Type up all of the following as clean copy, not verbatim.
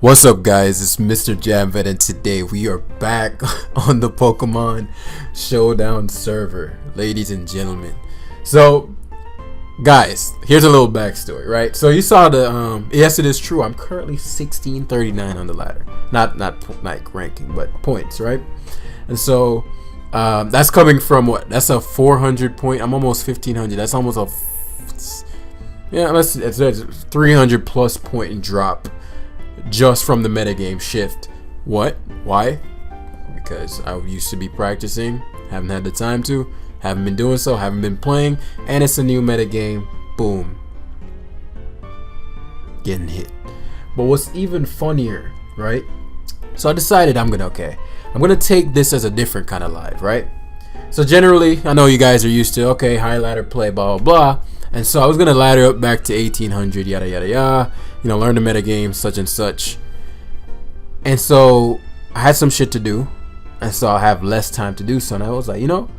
What's up, guys? It's Mr. Jamvet, and today we are back on the Pokemon Showdown server, ladies and gentlemen. So, guys, here's a little backstory, right? So you saw the yes, it is true. I'm currently 1639 on the ladder, not like ranking, but points, right? And so that's coming from what? That's a 400 point. I'm almost 1500. That's almost a it's 300 plus point drop. Just from the metagame shift. What? Why? Because I used to be practicing, haven't had the time to, haven't been doing so, haven't been playing, and it's a new metagame. Boom. Getting hit. But what's even funnier, right? So I decided I'm gonna take this as a different kind of live, right? So generally, I know you guys are used to, okay, high ladder play, blah, blah, blah. And so I was gonna ladder up back to 1800, yada, yada, yada. You know, learn the metagame, such and such. And so I had some shit to do. And so I have less time to do so. And I was like, you know,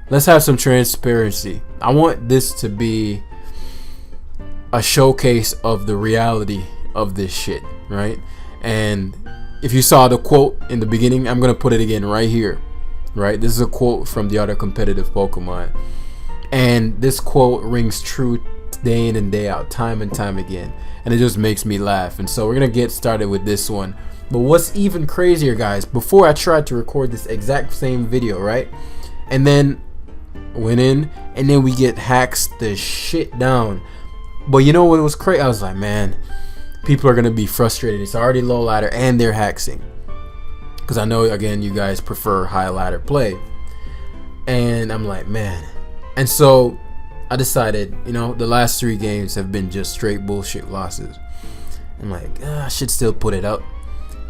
let's have some transparency. I want this to be a showcase of the reality of this shit, right? And if you saw the quote in the beginning, I'm gonna put it again right here, right? This is a quote from the other competitive Pokemon. And this quote rings true day in and day out, time and time again, and it just makes me laugh. And so we're gonna get started with this one. But what's even crazier, guys, before I tried to record this exact same video, right, and then went in, and then we get hacks the shit down. But you know what was crazy? I was like, man, people are gonna be frustrated. It's already low ladder and they're haxing, because I know, again, you guys prefer high ladder play. And I'm like, man. And so I decided, you know, the last 3 games have been just straight bullshit losses. I'm like, I should still put it up.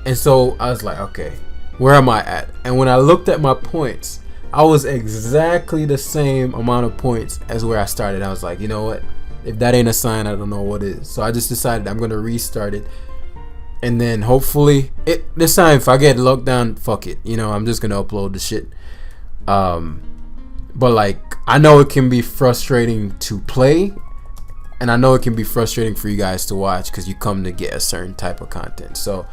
And so I was like, okay, where am I at? And when I looked at my points, I was exactly the same amount of points as where I started. I was like, you know what? If that ain't a sign, I don't know what is. So I just decided I'm gonna restart it. And then hopefully, this time if I get locked down, fuck it. You know, I'm just gonna upload the shit. But like, I know it can be frustrating to play, and I know it can be frustrating for you guys to watch because you come to get a certain type of content. So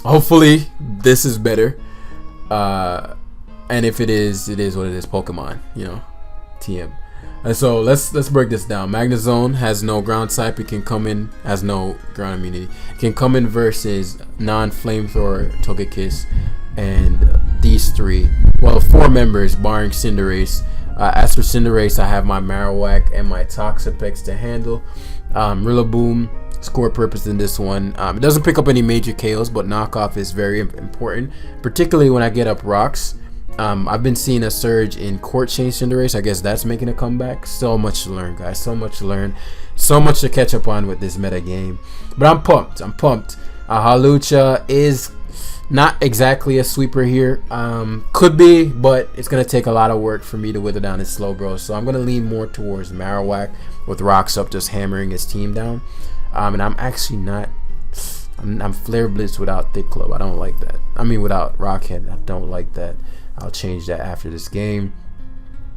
hopefully this is better, and if it is what it is. Pokemon, you know, TM. And so let's break this down. Magnezone has no ground type. It can come in, has no ground immunity. It can come in versus non-flamethrower Togekiss and these 3, well, 4 members barring Cinderace. As for Cinderace, I have my Marowak and my Toxapex to handle. Rillaboom, score purpose in this one. It doesn't pick up any major KOs, but knockoff is very important, particularly when I get up rocks. I've been seeing a surge in Court Chain Cinderace. I guess that's making a comeback. So much to learn, guys. So much to learn. So much to catch up on with this meta game. But I'm pumped. Hawlucha is not exactly a sweeper here. Could be, but it's gonna take a lot of work for me to wither down his slow bro. So I'm gonna lean more towards Marowak with rocks up, just hammering his team down. And I'm actually not. I'm Flare Blitz without Thick Club. I don't like that. I mean, without Rockhead, I don't like that. I'll change that after this game.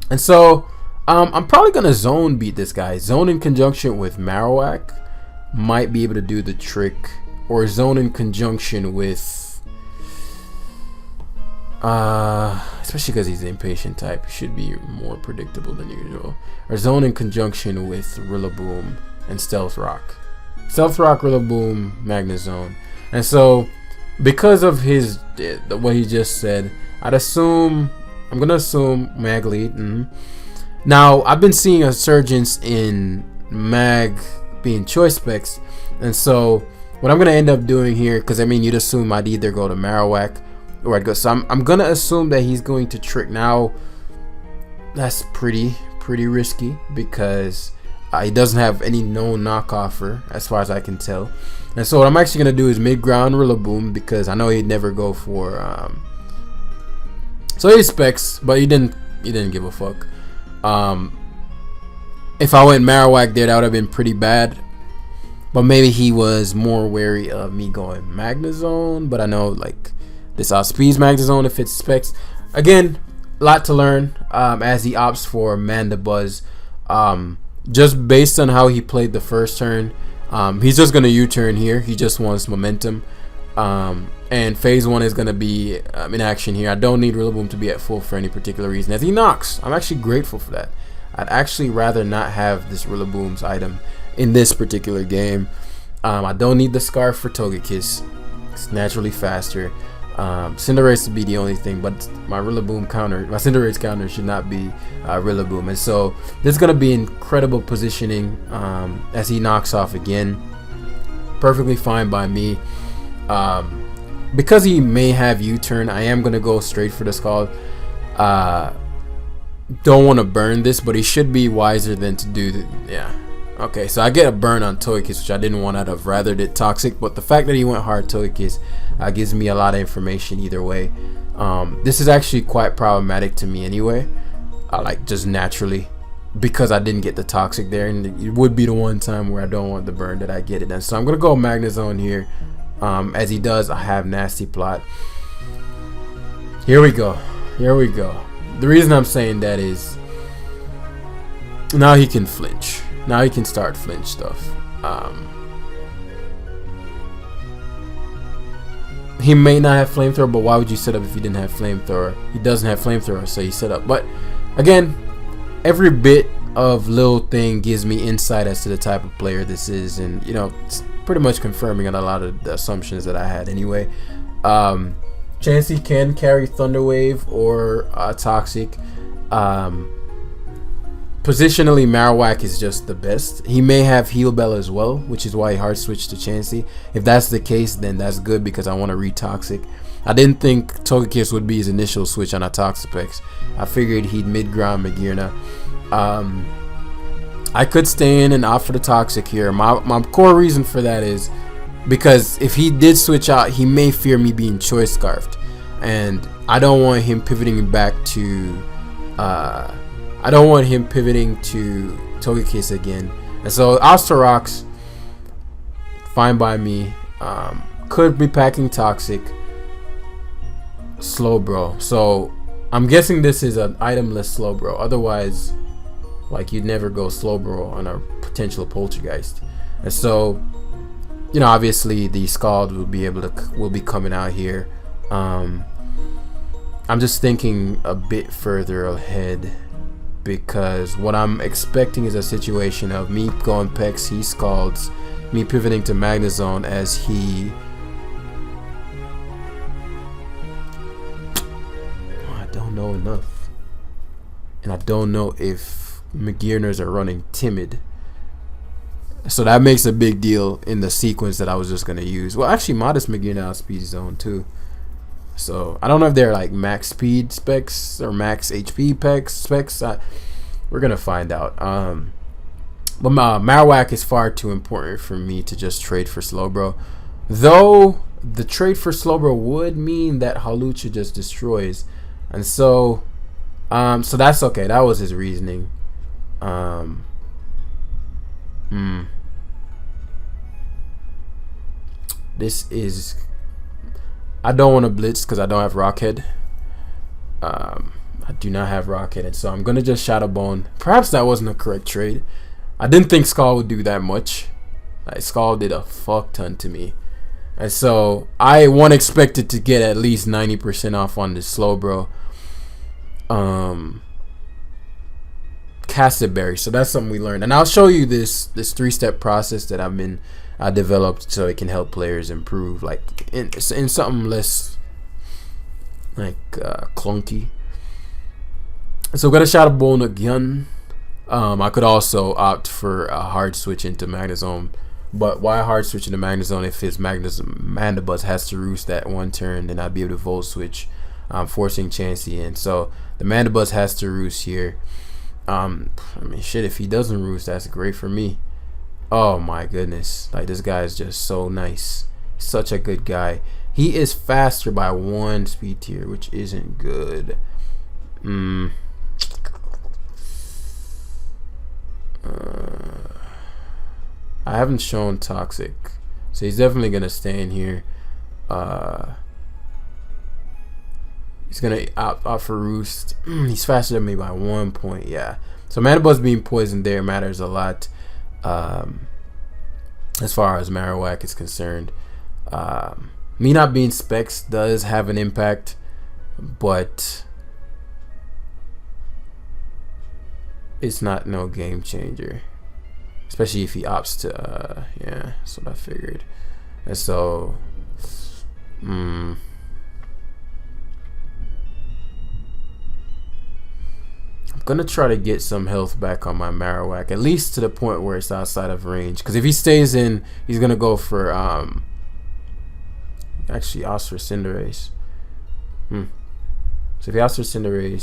And so I'm probably gonna zone beat this guy. Zone in conjunction with Marowak might be able to do the trick, or zone in conjunction with especially because he's the impatient type, should be more predictable than usual. Or zone in conjunction with Rillaboom and Stealth Rock. Stealth Rock, Rillaboom, Magnezone. And so, because of what he just said, I'm gonna assume Mag lead. Now, I've been seeing a surgence in Mag being choice specs, and so what I'm gonna end up doing here, because I mean, you'd assume I'd either go to Marowak or I'd go. So I'm gonna assume that he's going to trick. Now, that's pretty risky because he doesn't have any known knockoffer as far as I can tell. And so what I'm actually gonna do is mid-ground Rillaboom, because I know he'd never go for so he specs, but he didn't give a fuck. If I went Marowak there, that would have been pretty bad. But maybe he was more wary of me going Magnezone. But I know, like, this outspeeds Magnezone if it's specs. Again, a lot to learn as he opts for Mandibuzz. Just based on how he played the first turn, He's just gonna U-turn here. He just wants momentum. And phase 1 is gonna be in action here. I don't need Rillaboom to be at full for any particular reason. As he knocks, I'm actually grateful for that. I'd actually rather not have this Rillaboom's item in this particular game. I don't need the Scarf for Togekiss. It's naturally faster. Cinderace would be the only thing, but my Rillaboom counter, my Cinderace counter should not be Rillaboom. And so this is going to be incredible positioning as he knocks off again. Perfectly fine by me. Because he may have U-turn, I am going to go straight for the Scald. Don't want to burn this, but he should be wiser than to do the, yeah. Okay, so I get a burn on Togekiss, which I didn't want. I'd have rather did Toxic, but the fact that he went hard Togekiss gives me a lot of information either way. This is actually quite problematic to me anyway, like just naturally, because I didn't get the Toxic there, and it would be the one time where I don't want the burn that I get it. And so I'm gonna go Magnezone here. As he does, I have Nasty Plot. Here we go. Here we go. The reason I'm saying that is now he can flinch. Now he can start flinch stuff. He may not have Flamethrower, but why would you set up if he didn't have Flamethrower? He doesn't have Flamethrower, so he set up. But again, every bit of little thing gives me insight as to the type of player this is, and you know, it's pretty much confirming on a lot of the assumptions that I had anyway. Chansey can carry Thunder Wave or Toxic. Positionally, Marowak is just the best. He may have Heal Bell as well, which is why he hard switched to Chansey. If that's the case, then that's good because I want to read Toxic. I didn't think Togekiss would be his initial switch on a Toxapex. I figured he'd mid-ground Magearna. I could stay in and opt for the Toxic here. My core reason for that is because if he did switch out, he may fear me being Choice Scarfed, and I don't want him pivoting back to I don't want him pivoting to Togekiss again. And so Osterox, fine by me. Could be packing Toxic. Slowbro. So I'm guessing this is an itemless Slowbro. Otherwise, like, you'd never go Slowbro on a potential Poltergeist. And so, you know, obviously the Scald will be coming out here. I'm just thinking a bit further ahead, because what I'm expecting is a situation of me going Pex, he Scalds, me pivoting to Magnezone as he I don't know enough, and I don't know if Magearners are running Timid, so that makes a big deal in the sequence that I was just gonna use. Well, actually, Modest Magearna outspeeds Zone too. So I don't know if they're like max speed specs or max HP specs. We're gonna find out. But Marowak is far too important for me to just trade for Slowbro. Though the trade for Slowbro would mean that Hawlucha just destroys, and so that's okay. That was his reasoning. This is. I don't want to blitz because I don't have Rockhead. I do not have Rockhead, and so I'm gonna just Shadow Bone. Perhaps that wasn't a correct trade. I didn't think Scald would do that much. Like, Scald did a fuck ton to me, and so I expected to get at least 90% off on this Slowbro. Casted Berry. So that's something we learned, and I'll show you this 3-step process that I developed so it can help players improve, like in something less like clunky. So we're gonna Shadow Bone again. I could also opt for a hard switch into Magnezone, but why hard switch into Magnezone if his Mandibuzz has to roost that one turn? Then I'd be able to Volt Switch, forcing Chansey in. So the Mandibuzz has to roost here. I mean, shit, if he doesn't roost, that's great for me. Oh my goodness, like, this guy is just so nice, such a good guy. He is faster by 1 speed tier, which isn't good. I haven't shown Toxic, so he's definitely gonna stay in here. He's gonna opt for Roost. He's faster than me by 1 point. Yeah, so Mandibuzz being poisoned there matters a lot. as far as Marowak is concerned. Me not being specs does have an impact, but it's not no game changer, especially if he opts to yeah, that's what I figured. And so I'm gonna try to get some health back on my Marowak, at least to the point where it's outside of range, because if he stays in, he's gonna go for actually opts for Cinderace. So if he opts for Cinderace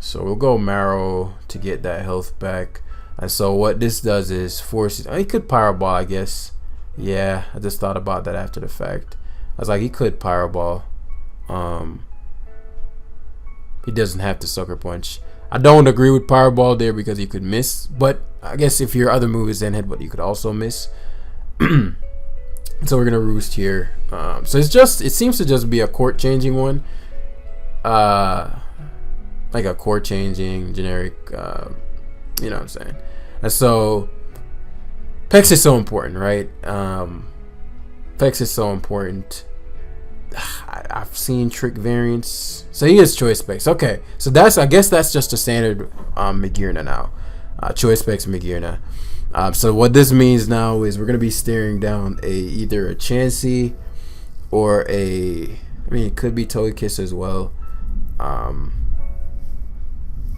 so we'll go Marrow to get that health back. And so what this does is forces, he could Pyro Ball, I guess. Yeah, I just thought about that after the fact. I was like, he could Pyro Ball. He doesn't have to Sucker Punch. I don't agree with Pyro Ball there because he could miss, but I guess if your other move is Zen Headbutt, you could also miss. So we're gonna Roost here. So it seems to just be a court changing one, like a court changing generic. You know what I'm saying? And so Pex is so important, right? Pex is so important. I've seen trick variants, so he has choice specs. Okay, so I guess that's just a standard Magearna now. Choice specs Magearna. So what this means now is we're gonna be staring down either a Chansey or it could be Togekiss as well.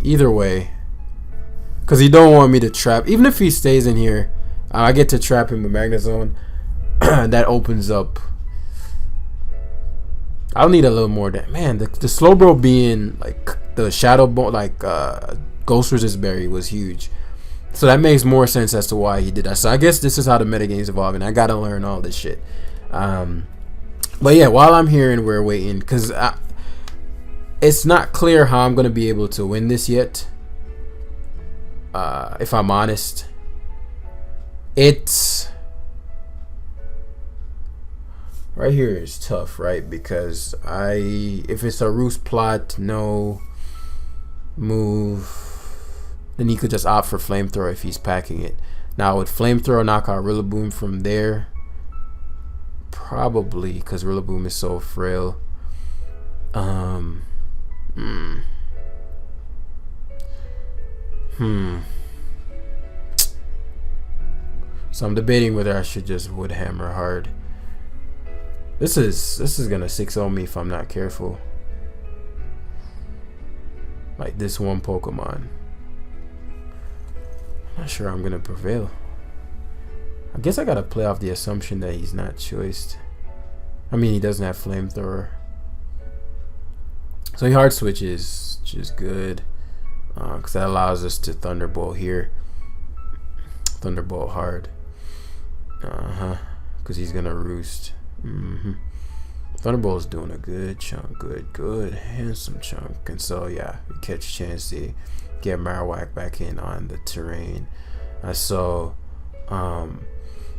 Either way, because he don't want me to trap. Even if he stays in here, I get to trap him with Magnezone. That opens up. I'll need a little more. Man, the Slowbro being like the Shadow Bone, like Ghost Resist Berry was huge. So that makes more sense as to why he did that. So I guess this is how the metagame's evolving. I gotta learn all this shit. But yeah, while I'm here and we're waiting, because it's not clear how I'm gonna be able to win this yet. If I'm honest, it's right here is tough, right? Because if it's a Roost plot, no move, then he could just opt for Flamethrower if he's packing it. Now would Flamethrower knock out Rillaboom from there? Probably, because Rillaboom is so frail. So I'm debating whether I should just Wood Hammer hard. This is gonna 6-0 me if I'm not careful. Like this one Pokemon. I'm not sure I'm gonna prevail. I guess I gotta play off the assumption that he's not choiced. I mean, he doesn't have Flamethrower. So he hard switches, which is good. Because that allows us to Thunderbolt here. Thunderbolt hard. Because he's gonna Roost. Thunderbolt's doing a good chunk, good handsome chunk. And so yeah, we catch Chansey, get Marowak back in on the terrain. So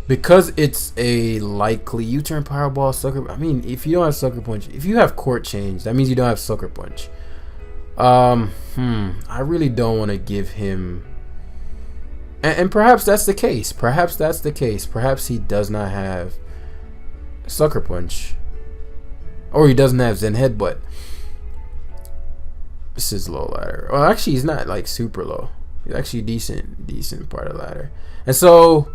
because it's a likely U-turn Power Ball Sucker. I mean, if you don't have Sucker Punch, if you have Court Change, that means you don't have Sucker Punch. I really don't want to give him, and perhaps that's the case. Perhaps he does not have Sucker Punch, or he doesn't have Zen Headbutt. This is low ladder. Well, actually, he's not like super low. He's actually decent part of ladder. And so,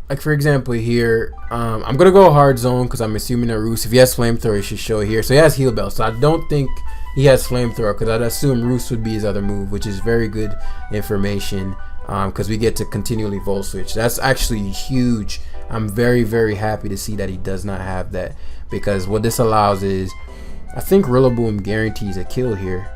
like for example here, I'm gonna go hard zone because I'm assuming that Roost, if he has Flamethrower, he should show here. So he has Heal Bell. So I don't think he has Flamethrower because I'd assume Roost would be his other move, which is very good information because we get to continually Volt Switch. That's actually huge. I'm very, very happy to see that he does not have that, because what this allows is, I think Rillaboom guarantees a kill here.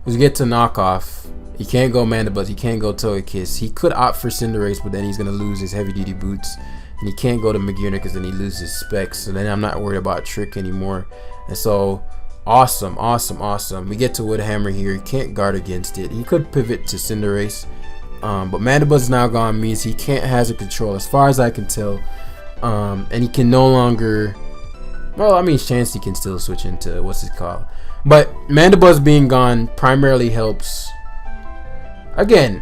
We get to knock off. He can't go Mandibuzz, he can't go Togekiss. He could opt for Cinderace, but then he's gonna lose his heavy duty boots. And he can't go to Magearna because then he loses specs. So then I'm not worried about Trick anymore. And so awesome. We get to Wood Hammer here. He can't guard against it. He could pivot to Cinderace. But Mandibuzz is now gone, means he can't hazard control as far as I can tell. And he can no longer, well, I mean Chansey can still switch into what's it called. But Mandibuzz being gone primarily helps. Again,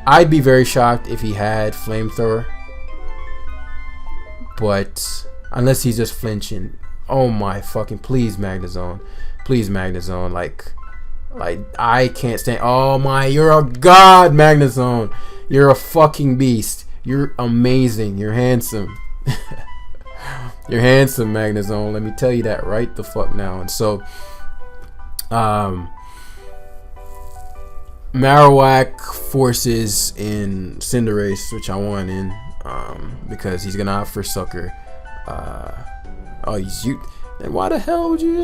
I'd be very shocked if he had Flamethrower. But unless he's just flinching. Oh my fucking, please Magnezone. Please Magnezone. Like I can't stand. Oh my, you're a god, Magnezone. You're a fucking beast. You're amazing. You're handsome. You're handsome, Magnezone. Let me tell you that right the fuck now. And so Marowak forces in Cinderace, which I want in, because he's gonna opt for Sucker. Oh, you. And why the hell would you?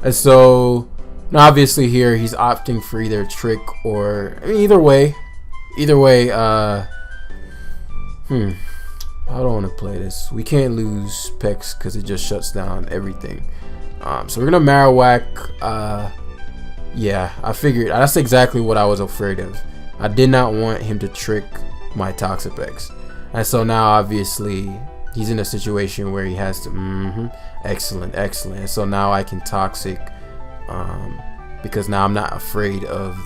And so, obviously here he's opting for either Trick or, I mean, either way. I don't want to play this. We can't lose Pex because it just shuts down everything. So we're gonna Marowak. Yeah, I figured that's exactly what I was afraid of. I did not want him to trick my Toxapex, and so now obviously he's in a situation where he has to. Excellent. And so now I can Toxic, because now I'm not afraid of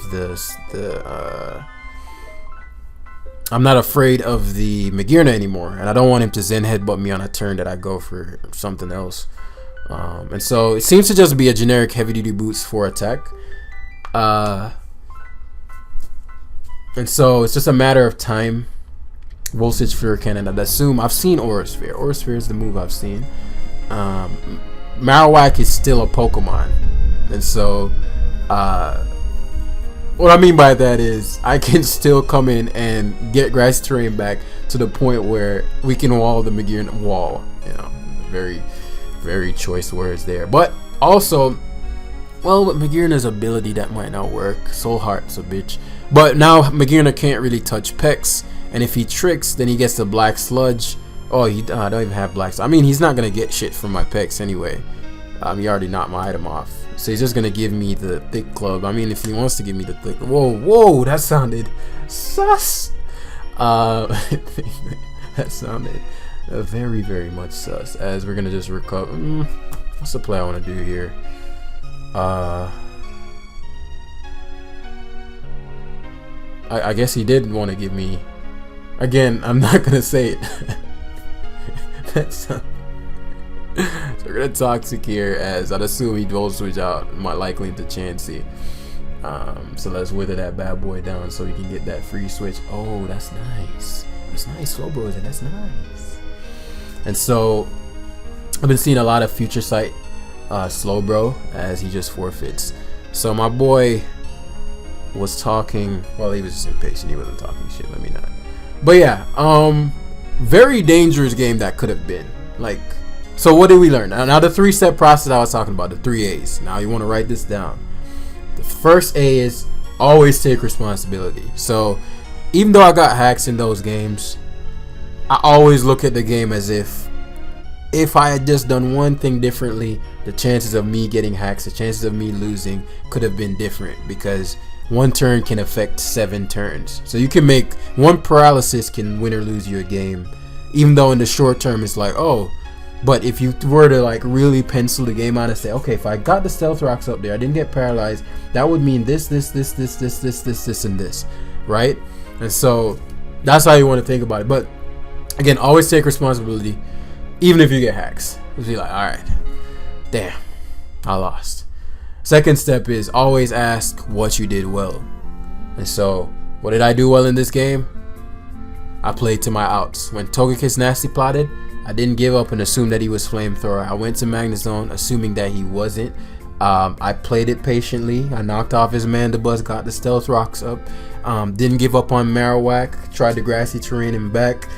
I'm not afraid of the Magearna anymore, and I don't want him to Zen Headbutt me on a turn that I go for something else. And so it seems to just be a generic heavy duty boots for attack. And so it's just a matter of time. Voltage Sphere Cannon. I'd assume I've seen Aura Sphere. Aura Sphere is the move I've seen. Marowak is still a Pokemon, and so what I mean by that is I can still come in and get Grass Terrain back to the point where we can wall the Magearna wall. You know, very, very choice words there. But also, well, with Magearna's ability that might not work. Soul Heart's a bitch. But now Magearna can't really touch Pex, and if he tricks, then he gets the Black Sludge. Oh, I don't even have Black Sludge. I mean, he's not gonna get shit from my Pex anyway. He already knocked my item off, so he's just gonna give me the Thick Club. I mean, if he wants to give me the Thick, whoa, that sounded sus. That sounded very, very much sus. As we're gonna just recover. What's the play I want to do here? I guess he did want to give me. Again, I'm not gonna say it. That's. So we're gonna Toxic here, as I'd assume he Volt Switch out, more likely into Chansey. So let's wither that bad boy down so we can get that free switch. Oh, that's nice. That's nice, Slowbro. That's nice. And so I've been seeing a lot of Future Sight Slowbro as he just forfeits. So my boy was talking. Well, he was just impatient. He wasn't talking shit. Let me not. But yeah, very dangerous game that could have been. Like, so what did we learn? Now the 3-step process I was talking about, the 3 A's. Now you want to write this down. The first A is always take responsibility. So even though I got hacks in those games, I always look at the game as if I had just done one thing differently, the chances of me getting hacks, the chances of me losing could have been different, because one turn can affect 7 turns. So you can make one paralysis can win or lose you a game, even though in the short term it's like, oh, but if you were to like really pencil the game out and say, okay, if I got the Stealth Rocks up there, I didn't get paralyzed, that would mean this, and this, right? And so that's how you want to think about it. But again, always take responsibility, even if you get hacks. Just be like, all right, damn, I lost. Second step is always ask what you did well. And so, what did I do well in this game? I played to my outs. When Togekiss Nasty plotted, I didn't give up and assume that he was Flamethrower. I went to Magnezone assuming that he wasn't. I played it patiently. I knocked off his Mandibuzz, got the Stealth Rocks up. Didn't give up on Marowak. Tried the Grassy Terrain and back.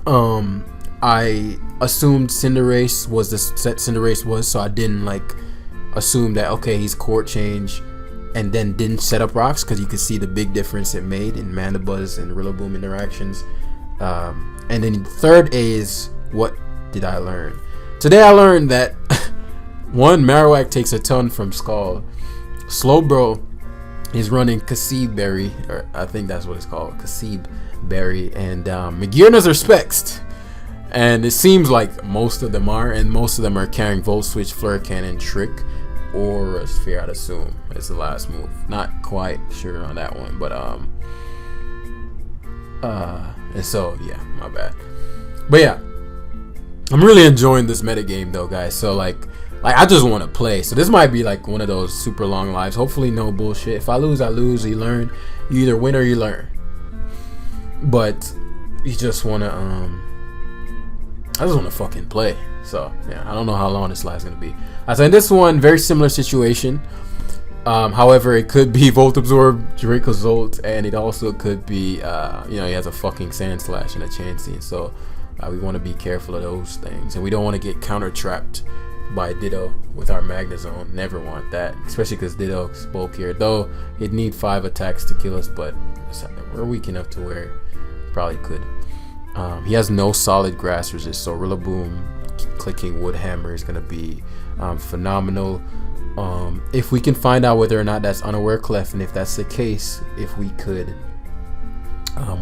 I assumed Cinderace was the set Cinderace was, so I didn't like assume that, okay, he's Court Change, and then didn't set up rocks, because you could see the big difference it made in Mandibuzz and Rillaboom interactions. And then third A is, what did I learn? Today I learned that one, Marowak takes a ton from Skull. Slowbro is running Kasib Berry, or I think that's what it's called, Kasib Berry, and Magearna's are Spexed. And it seems like most of them are, and most of them are carrying Volt Switch, Flare Cannon, Trick, or a Sphere, I'd assume. It's the last move. Not quite sure on that one, but and so yeah, my bad. But yeah, I'm really enjoying this metagame though, guys. So like I just want to play. So this might be like one of those super long lives. Hopefully no bullshit. If I lose, I lose. You learn. You either win or you learn. But you just wanna I just wanna fucking play. So yeah, I don't know how long this live is gonna be. I said this one, very similar situation. However, it could be Volt Absorb, Dracozolt, and it also could be he has a fucking Sand Slash and a Chansey. So we want to be careful of those things, and we don't want to get counter trapped by Ditto with our Magnezone. Never want that, especially because Ditto's bulkier. Though it need 5 attacks to kill us, but we're weak enough to where it probably could. He has no solid grass resist, so Rillaboom clicking Wood Hammer is gonna be phenomenal. If we can find out whether or not that's unaware clef, and if that's the case, if we could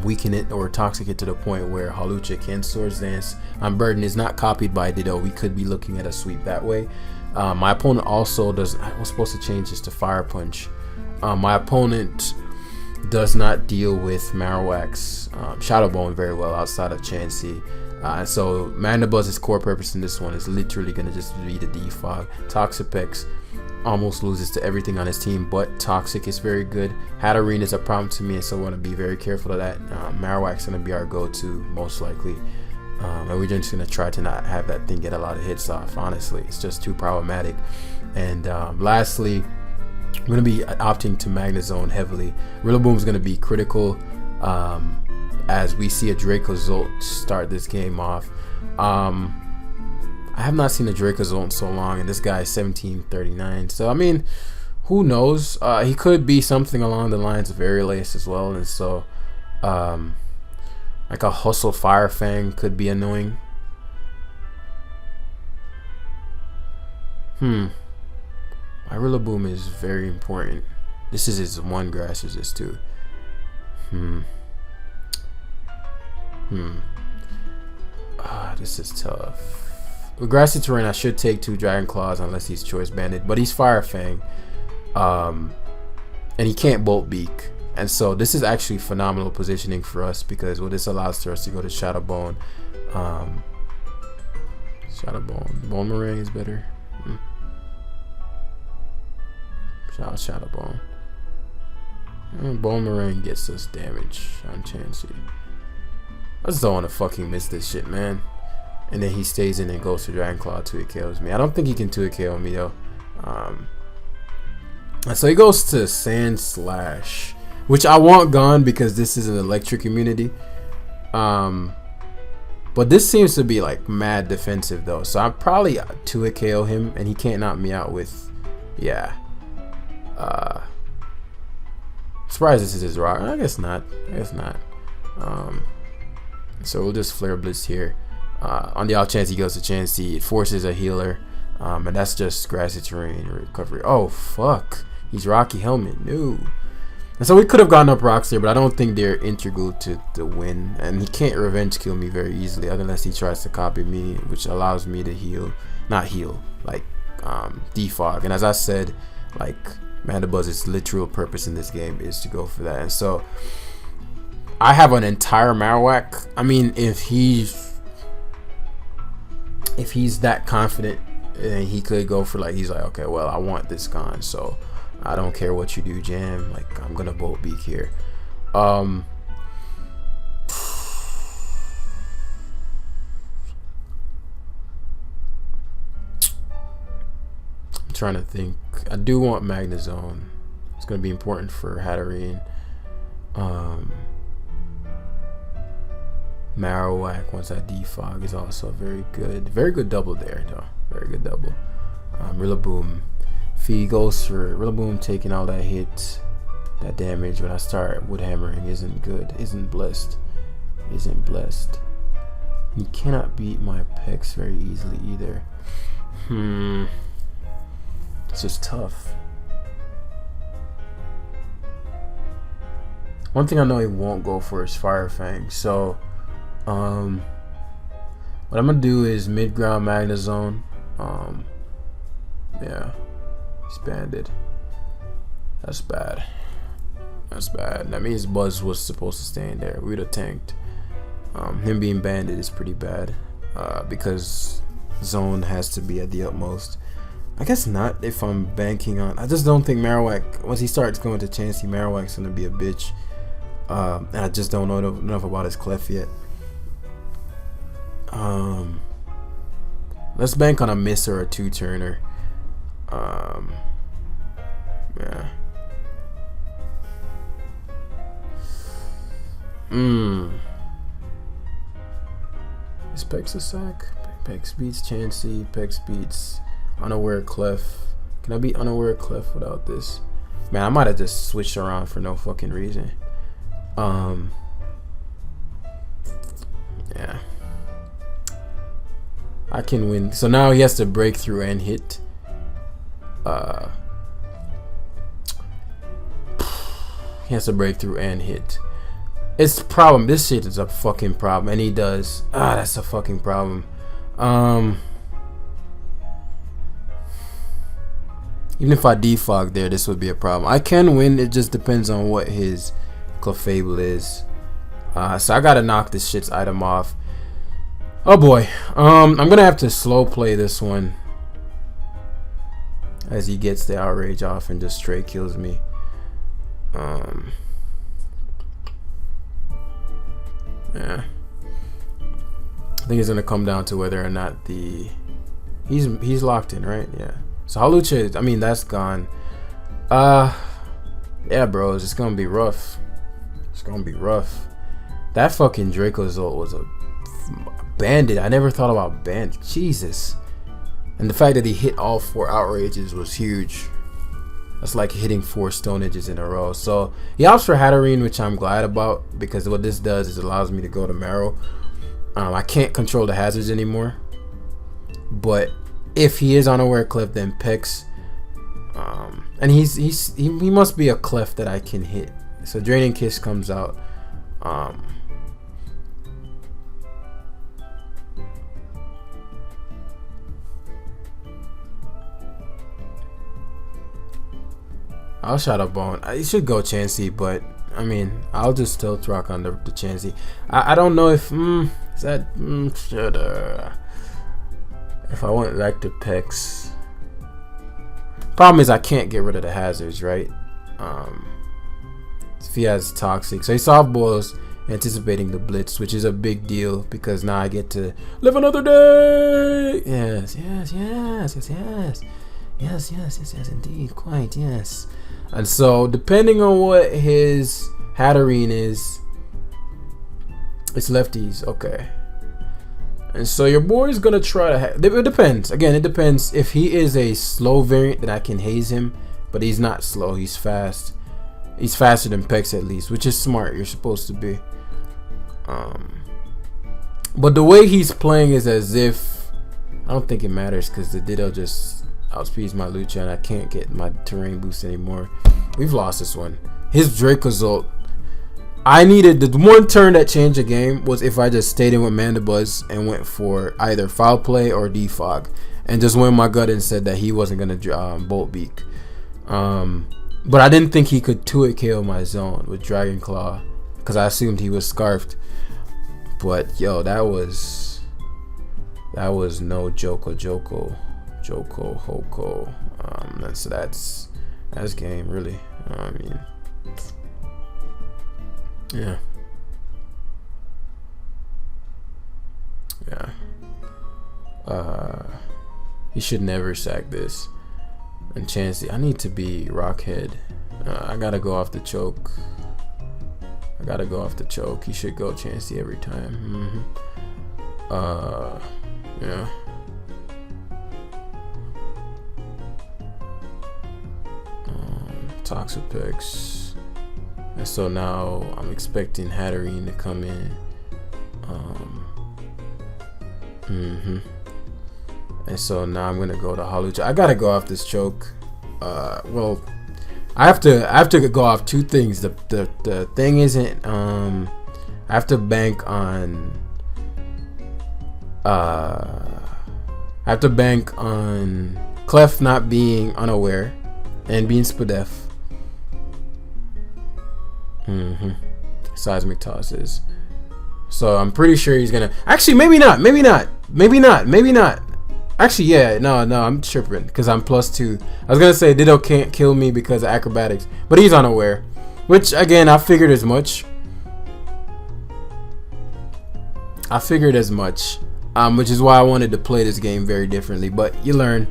weaken it or toxic it to the point where Hawlucha can Swords Dance, Burden is not copied by Ditto, we could be looking at a sweep that way. My opponent also does. I was supposed to change this to Fire Punch. My opponent does not deal with Marowak's Shadow Bone very well outside of Chansey. So Mandabuzz's core purpose in this one is literally going to just be the defog. Toxapex almost loses to everything on his team, but Toxic is very good. Hatterene is a problem to me, and so I want to be very careful of that. Marowak's going to be our go-to most likely, and we're just going to try to not have that thing get a lot of hits off. Honestly, it's just too problematic. And lastly, I'm going to be opting to Magnezone heavily. Rillaboom is going to be critical as we see a Dracozolt start this game off. I have not seen a Dracozolt in so long, and this guy is 1739. So I mean, who knows? He could be something along the lines of Aerial Ace as well, and so like a Hustle Fire Fang could be annoying. My Rillaboom is very important. This is his one grass resist too. This is tough. With grassy terrain, I should take 2 Dragon Claws unless he's Choice Banded, but he's Fire Fang, and he can't Bolt Beak, and so this is actually phenomenal positioning for us, because what this allows for us to go to Shadow Bone. Shadow Bone, Bone Meringue is better. Shadow Bone. Bone Meringue gets us damage on Chansey. I just don't want to fucking miss this shit, man. And then he stays in and goes to Dragon Claw, 2-hit KOs me. I don't think he can 2-hit KO me though. So he goes to Sand Slash, which I want gone because this is an electric immunity. But this seems to be like mad defensive though, so I'm probably 2-hit KO him, and he can't knock me out with, yeah. Surprised this is his rock. I guess not. So we'll just Flare Blitz here. On the off chance he goes to Chansey, it forces a healer, and that's just grassy terrain recovery. Oh fuck, he's Rocky Helmet. No. And so we could have gotten up rocks there, but I don't think they're integral to the win, and he can't revenge kill me very easily unless he tries to copy me, which allows me to defog. And as I said, like, Mandabuzz's literal purpose in this game is to go for that. And so I have an entire Marowak. I mean, if he's that confident, and he could go for, like, he's like, okay, well, I want this gone, so I don't care what you do, Jam. Like, I'm gonna Bolt Beak here. I'm trying to think. I do want Magnezone. It's gonna be important for Hatterene. Marowak, once I defog, is also very good double there though. Very good double. Rillaboom, if he goes for Rillaboom taking all that hit, that damage when I start Wood Hammering isn't good, isn't blessed. He cannot beat my Pex very easily either. It's just tough. One thing I know he won't go for is Fire Fang, so What I'm gonna do is mid-ground Magnezone. Yeah, he's banded. That's bad. That's bad. That means Buzz was supposed to stay in there. We would have tanked. Him being banded is pretty bad because zone has to be at the utmost. I guess not if I'm banking on. I just don't think Marowak, once he starts going to Chansey, Marowak's gonna be a bitch. And I just don't know enough about his Clef yet. Let's bank on a miss or a 2-turner. Yeah. Is Pex a sack? Pex beats Chansey. Pex beats Unaware Clef. Can I beat Unaware Clef without this? Man, I might have just switched around for no fucking reason. Yeah. I can win. So now he has to break through and hit. He has to break through and hit. It's the problem. This shit is a fucking problem, and he does. That's a fucking problem. Even if I defog there, this would be a problem. I can win. It just depends on what his Clefable is. So I gotta knock this shit's item off. Oh boy. I'm gonna have to slow play this one as he gets the outrage off and just straight kills me. Yeah. I think it's gonna come down to whether or not he's locked in, right? Yeah. So Hawlucha, I mean, that's gone. Yeah, bros, it's gonna be rough. It's gonna be rough. That fucking Dracozolt was a bandit. I never thought about bandit. Jesus. And the fact that he hit all 4 outrages was huge. That's like hitting 4 Stone Edges in a row. So he opts for Hatterene, which I'm glad about, because what this does is it allows me to go to Marrow. I can't control the hazards anymore, but if he is unaware Clef, then Pex, and he must be a Clef that I can hit. So Draining Kiss comes out. I'll Shadow Bone. I should go Chansey, but I mean, I'll just Tilt Rock on the Chansey. I don't know if is that should if I went back to Pex. Problem is I can't get rid of the hazards, right? If he has Toxic, so he soft boils, anticipating the Blitz, which is a big deal because now I get to live another day. Yes, indeed, quite yes. And so, depending on what his Hatterene is, it's lefties, okay. And so your boy's gonna try to. It depends. Again, it depends. If he is a slow variant, then I can haze him. But he's not slow. He's fast. He's faster than Pex at least, which is smart. You're supposed to be. But the way he's playing is as if I don't think it matters because the Ditto just outspeeds my Lucha and I can't get my terrain boost anymore. We've lost this one. His Dracozolt. I needed the one turn that changed the game was if I just stayed in with Mandibuzz and went for either Foul Play or Defog, and just went my gut and said that he wasn't gonna Bolt Beak. But I didn't think he could 2-hit KO my zone with Dragon Claw because I assumed he was scarfed. But yo, that was no Joko Hoko. That's game really. I mean, yeah. He should never sack this. And Chansey, I need to be Rockhead. I gotta go off the choke. He should go Chansey every time. Yeah. Toxapex. And so now I'm expecting Hatterene to come in. And so now I'm gonna go to Hawlucha. I gotta go off this choke. Well, I have to go off two things. The thing isn't I have to bank on I have to bank on Clef not being unaware and being Spadef. Seismic tosses. So I'm pretty sure he's gonna. Actually, maybe not. Actually, yeah, no, I'm tripping because I'm +2. I was gonna say Ditto can't kill me because of acrobatics, but he's unaware, which again I figured as much. Which is why I wanted to play this game very differently. But you learn.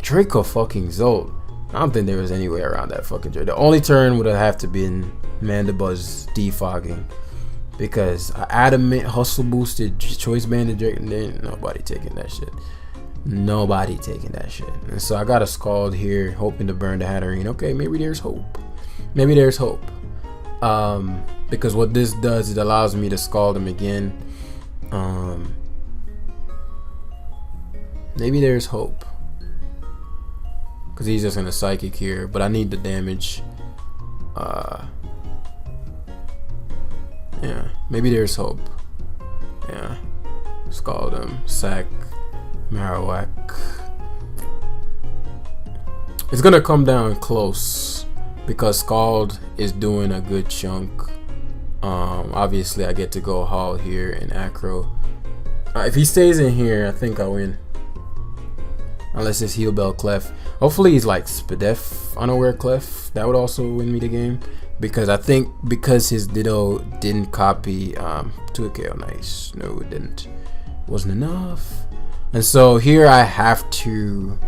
Draco fucking Zolt. I don't think there was any way around that fucking Draco. The only turn would have to been Mandibuzz defogging. Because adamant hustle boosted choice banded Drake, nobody taking that shit. And so I got a Scald here, hoping to burn the Hatterene. Okay, maybe there's hope. Because what this does, it allows me to Scald him again. Maybe there's hope. Because he's just gonna Psychic here, but I need the damage. Yeah, maybe there's hope. Yeah, Scald him, sack, Marowak. It's gonna come down close because Scald is doing a good chunk. Obviously I get to go Haul here and Acro. If he stays in here, I think I win. Unless it's Heal Bell Clef. Hopefully he's like Spadef unaware Clef. That would also win me the game. Because I think because his Ditto didn't copy to a KO. Nice. No, it didn't. Wasn't enough. And so here I have to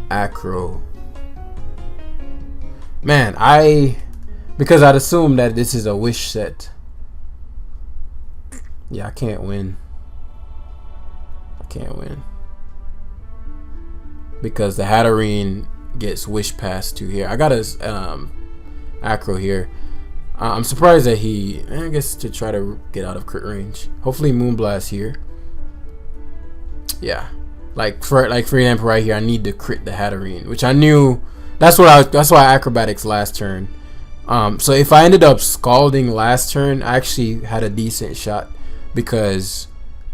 Acro. Man, because I'd assume that this is a wish set. Yeah, I can't win. Because the Hatterene gets wish passed to here. I got his Acro here. I'm surprised that I guess to try to get out of crit range. Hopefully Moonblast here. Yeah, like for example right here, I need to crit the Hatterene, which I knew. That's why acrobatics last turn. So if I ended up Scalding last turn, I actually had a decent shot because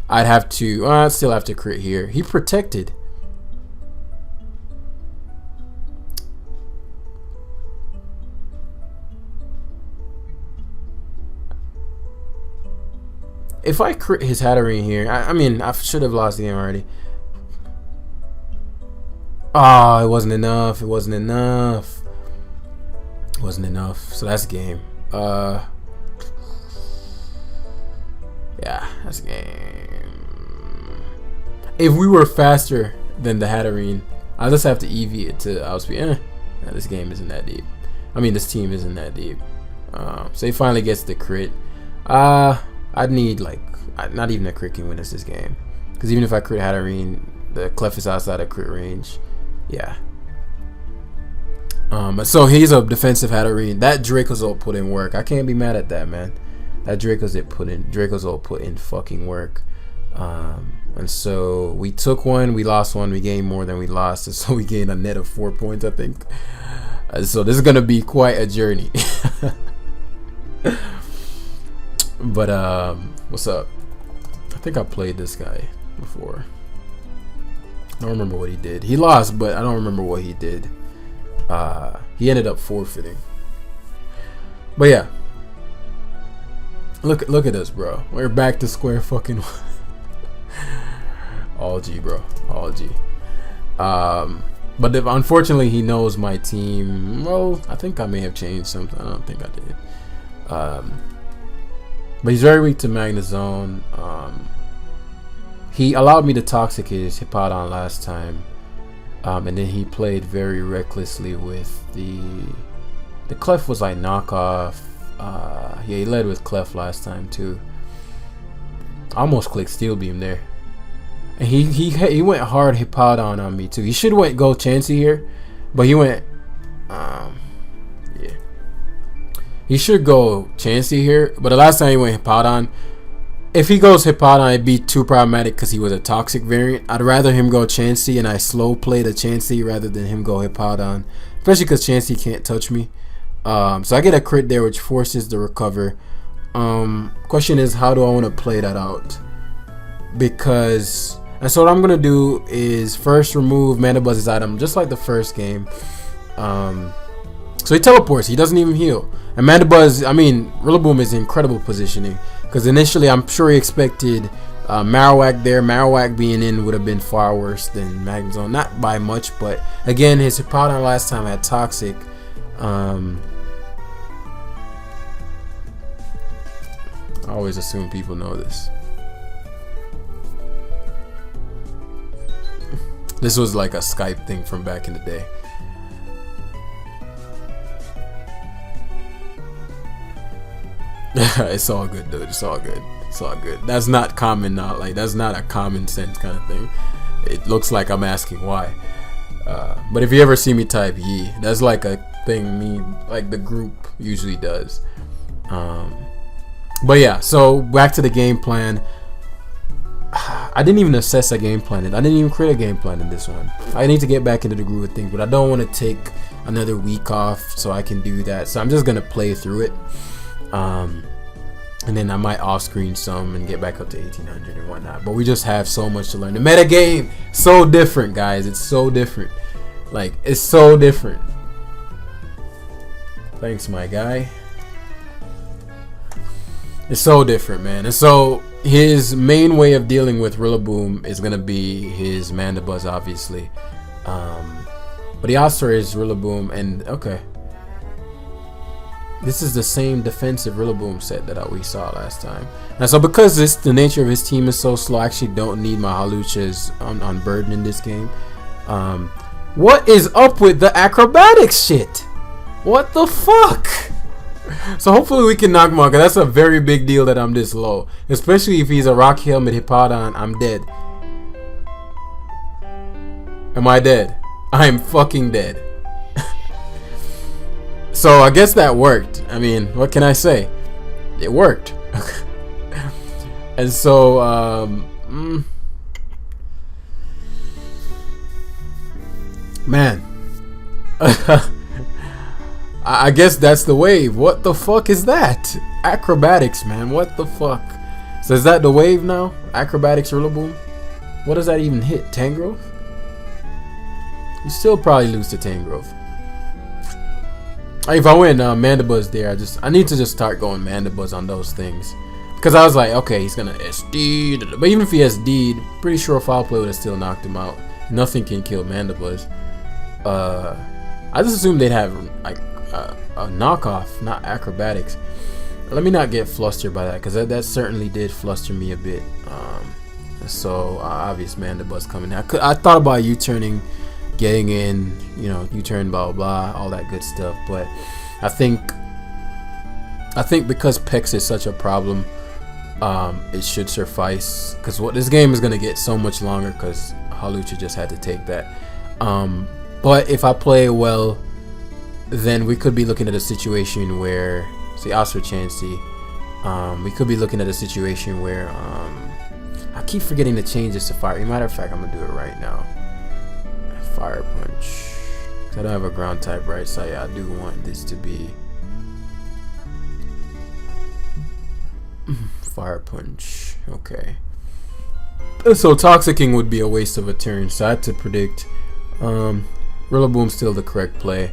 I'd still have to crit here. He protected. If I crit his Hatterene here, I mean, I should have lost the game already. Oh, it wasn't enough. So that's game. Yeah, that's game. If we were faster than the Hatterene, I'll just have to EV it to outspeed. Yeah, this game isn't that deep. I mean, this team isn't that deep. So he finally gets the crit. I'd need not even a crit can win us this game, because even if I crit Hatterene, the Clef is outside of crit range. Yeah. So he's a defensive Hatterene. That Draco's ult put in work. I can't be mad at that, man. That Draco's ult put in fucking work. And so we took one, we lost one, we gained more than we lost, and so we gained a net of 4 points, I think. So this is gonna be quite a journey. But what's up? I think I played this guy before. I don't remember what he did. He lost, but I don't remember what he did. He ended up forfeiting. But yeah, look at us, bro. We're back to square fucking one. All G, bro. All G. But unfortunately he knows my team. Well, I think I may have changed something. I don't think I did. But he's very weak to Magnezone. He allowed me to Toxic his Hippowdon last time. And then he played very recklessly with the Clef was like knockoff. Yeah, he led with Clef last time too. I almost clicked Steel Beam there. And he went hard Hippowdon on me too. He should went go Chansey here, but he went yeah. He should go Chansey here, but the last time he went Hippowdon, if he goes Hippowdon, it'd be too problematic because he was a toxic variant. I'd rather him go Chansey and I slow play the Chansey rather than him go Hippowdon, especially because Chansey can't touch me. So I get a crit there, which forces the recover. Question is, how do I want to play that out? Because, and so what I'm gonna do is first remove Mandabuzz's item, just like the first game. So he teleports, he doesn't even heal. And Mandabuzz, I mean, Rillaboom is incredible positioning, because initially I'm sure he expected Marowak there. Marowak being in would have been far worse than Magnezone, not by much, but again, his Hippowdon last time had Toxic. I always assume people know this. This was like a Skype thing from back in the day. It's all good, dude. It's all good. It's all good. That's not common now. Like, that's not a common sense kind of thing. It looks like I'm asking why. But if you ever see me type Yi, that's like a thing like the group usually does. But yeah, so back to the game plan. I didn't even assess a game plan. I didn't even create a game plan in this one. I need to get back into the groove of things, but I don't want to take another week off so I can do that. So I'm just gonna play through it. And then I might off-screen some and get back up to 1800 and whatnot. But we just have so much to learn. The meta game, so different, guys. It's so different. Like, it's so different. Thanks, my guy. It's so different, man. And so his main way of dealing with Rillaboom is gonna be his Mandabuzz, obviously. But he also is Rillaboom, and okay. This is the same defensive Rillaboom set that we saw last time. And so because the nature of his team is so slow, I actually don't need my Hawluchas on burden in this game. What is up with the acrobatics shit? What the fuck? So hopefully we can knock him out, 'cause that's a very big deal that I'm this low. Especially if he's a Rock Helmet Hippowdon, I'm dead. Am I dead? I am fucking dead. So I guess that worked. I mean, what can I say? It worked. And so, man, I guess that's the wave. What the fuck is that? Acrobatics, man. What the fuck? So is that the wave now? Acrobatics Rillaboom? What does that even hit? Tangrowth? You still probably lose to Tangrowth. If I win Mandabuzz there, I need to just start going Mandabuzz on those things, because I was like, okay, he's gonna SD, but even if he SD'd, pretty sure Foul Play would have still knocked him out. Nothing can kill Mandabuzz. I just assumed they'd have like a knockoff, not acrobatics. Let me not get flustered by that, because that certainly did fluster me a bit. So obvious Mandabuzz coming out. I thought about U-turning, getting in, you know, U-turn, blah blah blah, all that good stuff. But I think because Pex is such a problem, it should suffice. Because what this game is gonna get so much longer, because Hawlucha just had to take that. But if I play well, then we could be looking at a situation where, see, Oscar Chansey, we could be looking at a situation where I keep forgetting to change this to fire. As a matter of fact, I'm gonna do it right now. Fire Punch. I don't have a ground type, right? So yeah, I do want this to be Fire Punch. Okay. So Toxicking would be a waste of a turn, so I had to predict. Rillaboom's still the correct play.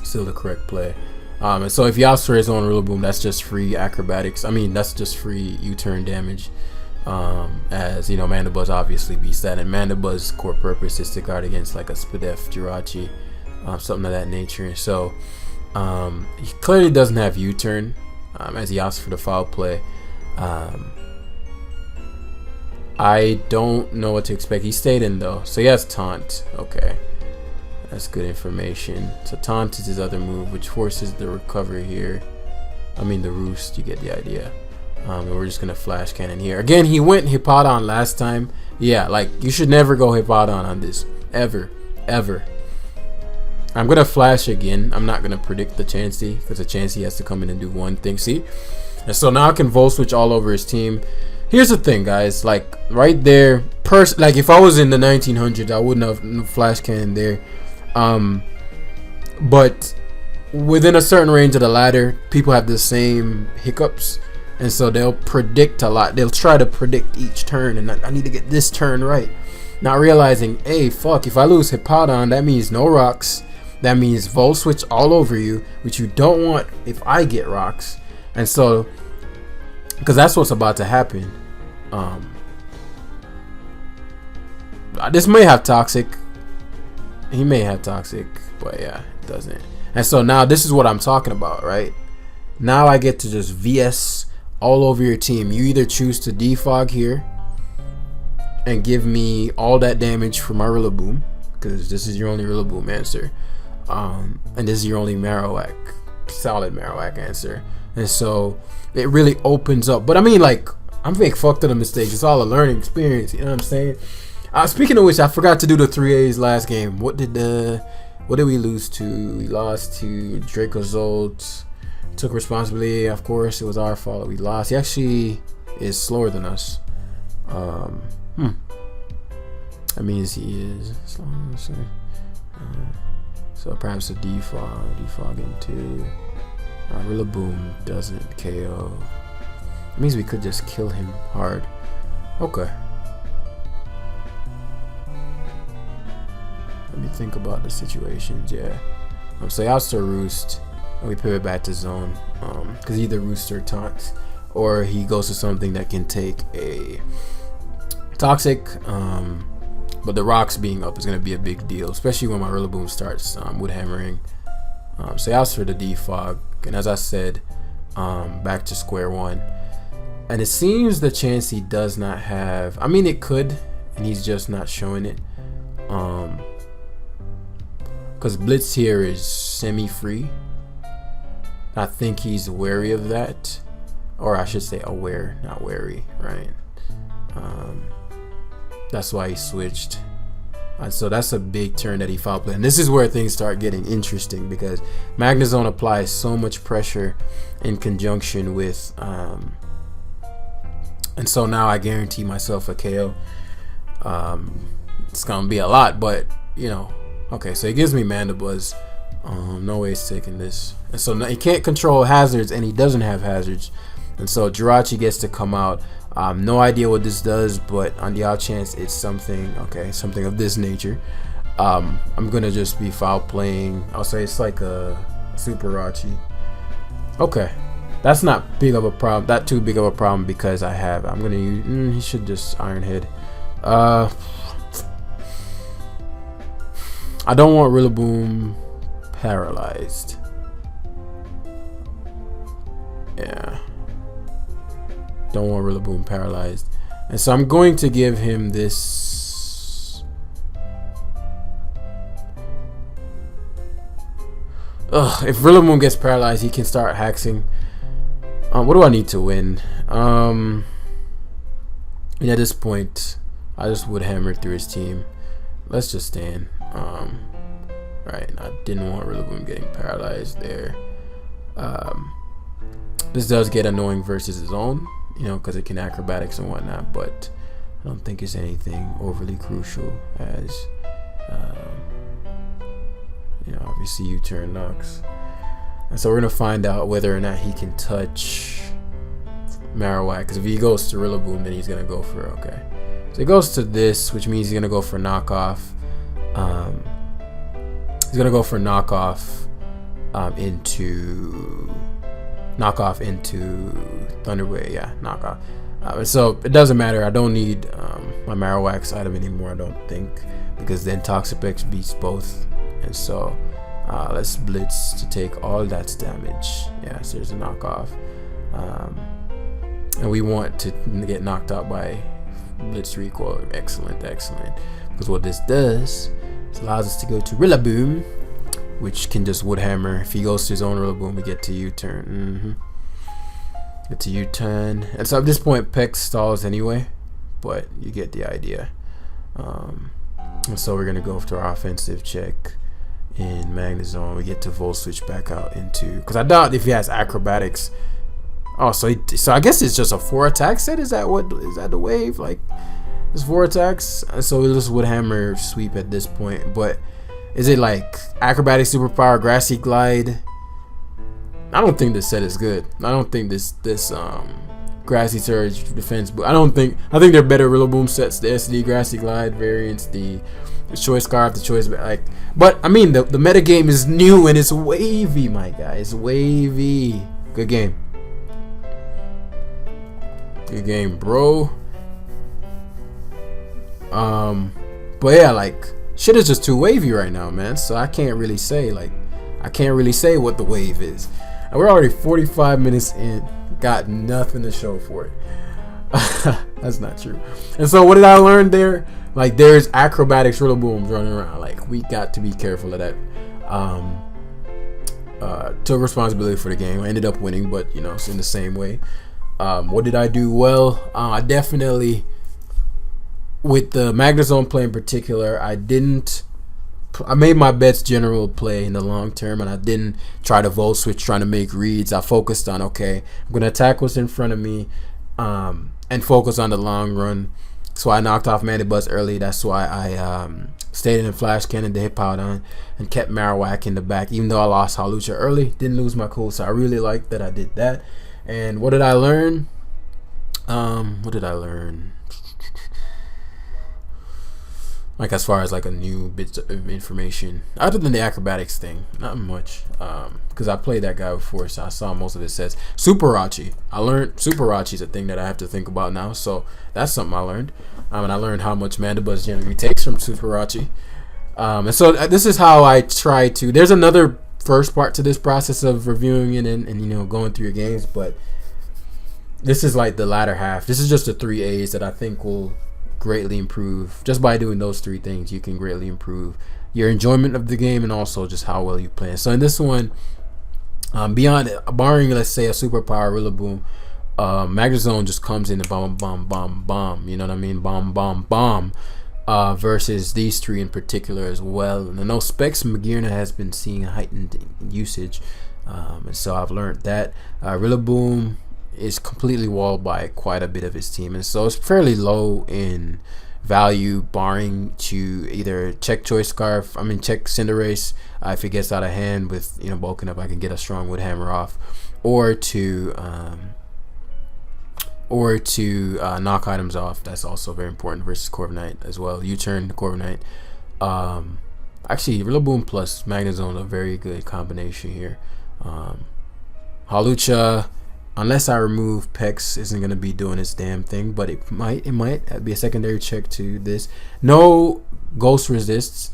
Still the correct play. And so if Yasser is on Rillaboom, that's just free acrobatics. I mean, that's just free U-turn damage. As you know, Mandabuzz obviously beats that, and Mandabuzz's core purpose is to guard against like a Spadef, Jirachi, something of that nature. So he clearly doesn't have U-turn, as he opts for the foul play. I don't know what to expect. He stayed in though, so he has Taunt. Okay, that's good information. So Taunt is his other move, which forces the recovery here. I mean the Roost, you get the idea. And we're just gonna Flash Cannon here. Again, he went Hippowdon last time. Yeah, like, you should never go Hippowdon on this. Ever. I'm gonna Flash again. I'm not gonna predict the Chansey, because the Chansey has to come in and do one thing. See? And so now I can Volt Switch all over his team. Here's the thing, guys. Like, right there, like, if I was in the 1900s, I wouldn't have Flash Cannon there. But within a certain range of the ladder, people have the same hiccups, and so they'll predict a lot. They'll try to predict each turn, and I need to get this turn right, not realizing, hey, fuck, if I lose Hippowdon, that means no rocks. That means Volt Switch all over you, which you don't want if I get rocks. And so, because that's what's about to happen. This may have Toxic. He may have Toxic, but yeah, it doesn't. And so now this is what I'm talking about, right? Now I get to just VS all over your team. You either choose to defog here and give me all that damage for my Rillaboom, because this is your only Rillaboom answer. And this is your only Marowak, solid Marowak answer. And so it really opens up. But I mean, like, I'm fake fucked to the mistakes. It's all a learning experience. You know what I'm saying? Speaking of which, I forgot to do the 3As last game. What did we lose to? We lost to Dracozolt. Took responsibility. Of course, it was our fault that we lost. He actually is slower than us. That means he is slower. So perhaps a defog into Rillaboom doesn't KO. It means we could just kill him hard. Okay. Let me think about the situations. Yeah. So outs to Roost, and we pivot back to zone. Because either Roost or taunts, or he goes to something that can take a Toxic. But the rocks being up is going to be a big deal, especially when my Rillaboom starts wood hammering. So outs for the defog, and as I said, back to square one. And it seems the chance he does not have. I mean, it could, and he's just not showing it. Because Blitz here is semi-free. I think he's wary of that, or I should say aware, not wary, right? That's why he switched. And so that's a big turn that he foul played. And this is where things start getting interesting, because Magnezone applies so much pressure in conjunction with and so now I guarantee myself a KO. It's gonna be a lot, but you know. Okay, so he gives me Mandibuzz. No way he's taking this. And so now he can't control hazards, and he doesn't have hazards. And so Jirachi gets to come out. No idea what this does, but on the off chance it's something, okay, something of this nature, I'm gonna just be foul playing. I'll say it's like a Super Rachi. Okay, that's not big of a problem. That too big of a problem, because I'm gonna use. He should just Iron Head. I don't want Rillaboom paralyzed. Yeah. Don't want Rillaboom paralyzed. And so I'm going to give him this. If Rillaboom gets paralyzed, he can start hexing. What do I need to win? And at this point, I just would hammer through his team. Let's just stand. Right, I didn't want Rillaboom getting paralyzed there. This does get annoying versus his own, you know, because it can acrobatics and whatnot, but I don't think it's anything overly crucial, as you know, obviously U-turn knocks. And so we're gonna find out whether or not he can touch Marowak, because if he goes to Rillaboom, then he's gonna go for, okay, so he goes to this, which means he's gonna go for knockoff. He's gonna go for knockoff into Thunderwave. Yeah, knockoff. So it doesn't matter. I don't need my Marowak's item anymore, I don't think, because then Toxapex beats both. And so let's Blitz to take all that's damage. Yeah, so there's a knockoff. And we want to get knocked out by Blitz recoil. Excellent, excellent. Because what this does, it allows us to go to Rillaboom, which can just wood hammer. If he goes to his own Rillaboom, we get to U-turn. Get to U-turn. And so at this point, Peck stalls anyway, but you get the idea. And so we're gonna go for our offensive check in Magnezone. We get to Volt Switch back out into, because I doubt if he has acrobatics. Oh, so I guess it's just a 4 attack set. Is that the wave? Like, it's 4 attacks. So we'll just wood hammer sweep at this point. But is it like acrobatic superpower, grassy glide? I don't think this set is good. I don't think this Grassy Surge defense. I think they're better Rillaboom sets. The SD Grassy Glide variants, the Choice Scarf, the Choice like. But I mean, the meta game is new and it's wavy, my guy. It's wavy. Good game. Good game, bro. But yeah, like shit is just too wavy right now, man. So I can't really say what the wave is. And we're already 45 minutes in. Got nothing to show for it. That's not true. And so what did I learn there? Like there's acrobatics Rillabooms running around. Like we got to be careful of that. Took responsibility for the game. I ended up winning, but you know, it's in the same way. What did I do well? I definitely, with the Magnezone play in particular, I made my bets general play in the long term, and I didn't try to volt switch trying to make reads. I focused on, okay, I'm going to attack what's in front of me and focus on the long run. So I knocked off Mandibuzz early. That's why I stayed in the Flash Cannon to hit Powdon and kept Marowak in the back. Even though I lost Hawlucha early, didn't lose my cool. So I really liked that I did that. And what did I learn? Like as far as like a new bit of information, other than the acrobatics thing, not much. Because I played that guy before, so I saw most of his sets. Super Rachi, I learned Super Rachi is a thing that I have to think about now. So that's something I learned. And I learned how much Mandibuzz generally takes from Super Rachi. And so this is how I try to. There's another first part to this process of reviewing it and you know going through your games, but this is like the latter half. This is just the 3 A's that I think will greatly improve. Just by doing those 3 things, you can greatly improve your enjoyment of the game and also just how well you play. So in this one, barring let's say a superpower Rillaboom, Magnezone just comes in and bomb. You know what I mean? Bomb. Versus these 3 in particular as well. And I know Specs Magearna has been seeing a heightened usage, and so I've learned that Rillaboom is completely walled by quite a bit of his team, and so it's fairly low in value, barring to either check Choice Scarf, check Cinderace if it gets out of hand with bulking up. I can get a strong Wood Hammer off, or to knock items off. That's also very important versus Corviknight as well. U-turn Corviknight. Actually, Rillaboom plus Magnezone a very good combination here. Hawlucha, unless I remove Pex, isn't going to be doing its damn thing, but it might be a secondary check to this. No Ghost resists.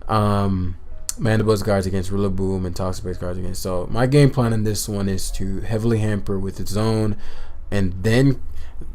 Mandibuzz guards against Rillaboom and Toxapex guards against. So my game plan in this one is to heavily hamper with its zone, and then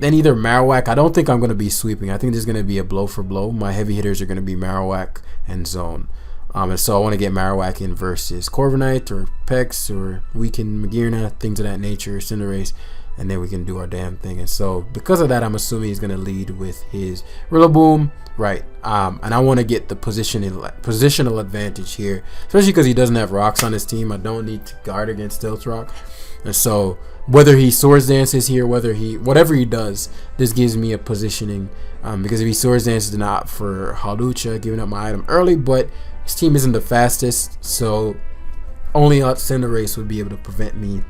either Marowak. I don't think I'm going to be sweeping. I think there's going to be a blow for blow. My heavy hitters are going to be Marowak and zone. And so I want to get Marowak in versus Corviknight or Pex or weaken Magearna, things of that nature, Cinderace, and then we can do our damn thing. And so because of that, I'm assuming he's going to lead with his Rillaboom, right? And I want to get the positional advantage here, especially because he doesn't have rocks on his team. I don't need to guard against Stealth Rock. And so whether he Swords Dances here, whatever he does, this gives me a positioning. Because if he Swords Dances, then I opt for Hawlucha, giving up my item early, but his team isn't the fastest, so only Cinderace would be able to prevent me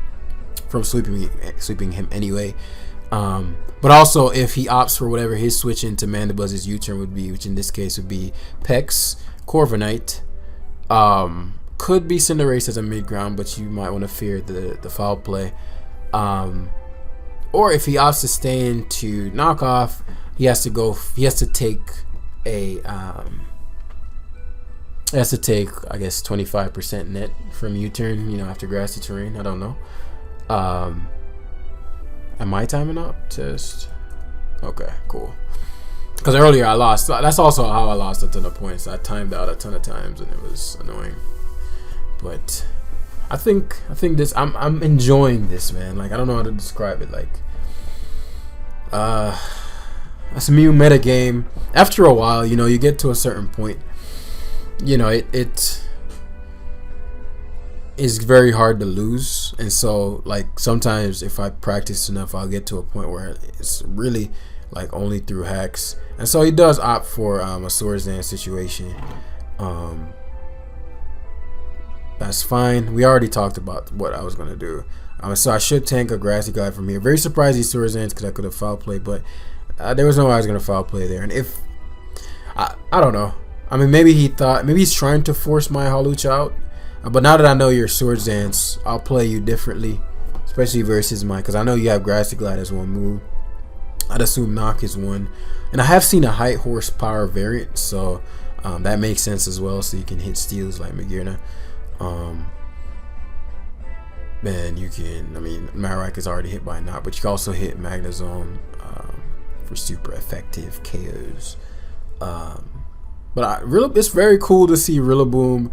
from sweeping him anyway. But also, if he opts for whatever his switch into Mandibuzz's U-turn would be, which in this case would be Pex, Corviknight, could be Cinderace as a mid-ground, but you might want to fear the foul play. Or if he opts to stay into knockoff, he has to take I guess 25% net from U-turn, after grassy terrain. I don't know. Am I timing out? Test. Okay, cool. Because earlier I lost. That's also how I lost a ton of points. I timed out a ton of times and it was annoying. But I think this. I'm enjoying this, man. Like, I don't know how to describe it. Like, it's a new meta game. After a while, you get to a certain point. It is very hard to lose, and so like sometimes if I practice enough, I'll get to a point where it's really like only through hacks. And so he does opt for a Swords Dance situation. That's fine. We already talked about what I was gonna do. So I should tank a Grassy Glide from here. Very surprised he Swords Dance because I could have foul played, but there was no way I was gonna foul play there. And if I don't know. I mean, maybe he's trying to force my Hawlucha out. But now that I know your Swords Dance, I'll play you differently, especially versus mine, because I know you have Grassy Glide as one move. I'd assume Knock is one, and I have seen a high horsepower variant, so that makes sense as well. So you can hit steals like Magearna. Then you can, I mean, Marowak is already hit by Knock, but you can also hit Magnezone for super effective KOs. But it's very cool to see Rillaboom.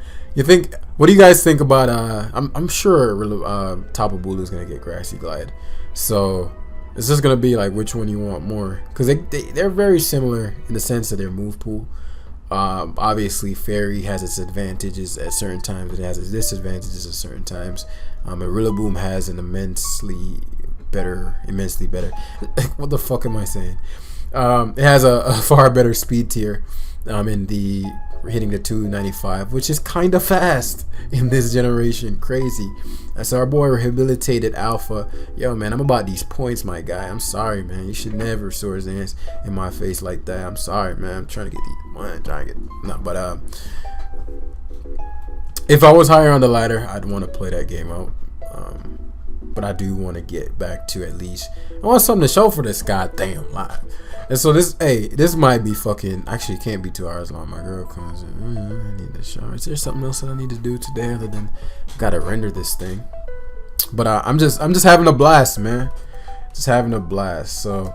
What do you guys think about? I'm sure Tapu Bulu is gonna get Grassy Glide, so it's just gonna be like which one you want more, because they're very similar in the sense of their move pool. Obviously, Fairy has its advantages at certain times, it has its disadvantages at certain times. And Rillaboom has an immensely better. What the fuck am I saying? It has a far better speed tier. In the hitting the 295, which is kind of fast in this generation. Crazy. That's our boy Rehabilitated Alpha. Yo, man, I'm about these points, my guy. I'm sorry, man. You should never Swords Dance in my face like that. I'm sorry, man. I'm trying to get these. I'm trying to get no, but if I was higher on the ladder, I'd want to play that game out. But I do want to get back to at least. I want something to show for this goddamn live. And so this might be fucking. Actually, it can't be 2 hours long. My girl comes in. I need to shower. Is there something else that I need to do today other than gotta render this thing? But I'm just having a blast, man. Just having a blast. So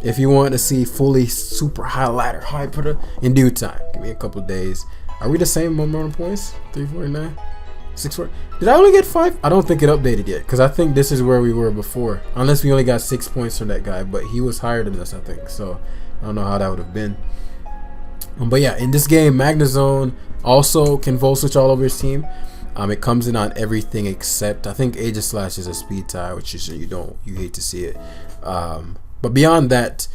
if you want to see fully super high ladder hyper in due time, give me a couple days. Are we the same amount of points? 349. 640. Did I only get 5? I don't think it updated yet, because I think this is where we were before, unless we only got 6 points from that guy, but he was higher than us, I think. So I don't know how that would have been. But yeah, in this game, Magnezone also can Volt Switch all over his team. It comes in on everything except, I think, Aegislash is a speed tie, which is you hate to see it. But beyond that,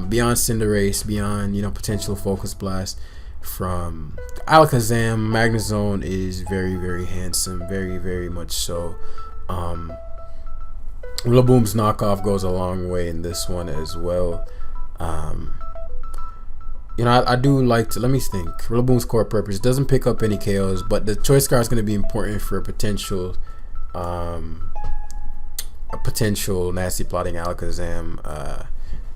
beyond Cinderace, beyond potential Focus Blast from Alakazam, Magnezone is very, very handsome, very, very much so. Rillaboom's knockoff goes a long way in this one as well. I do like to, let me think. Rillaboom's core purpose doesn't pick up any KOs, but the choice card is going to be important for a potential nasty plotting Alakazam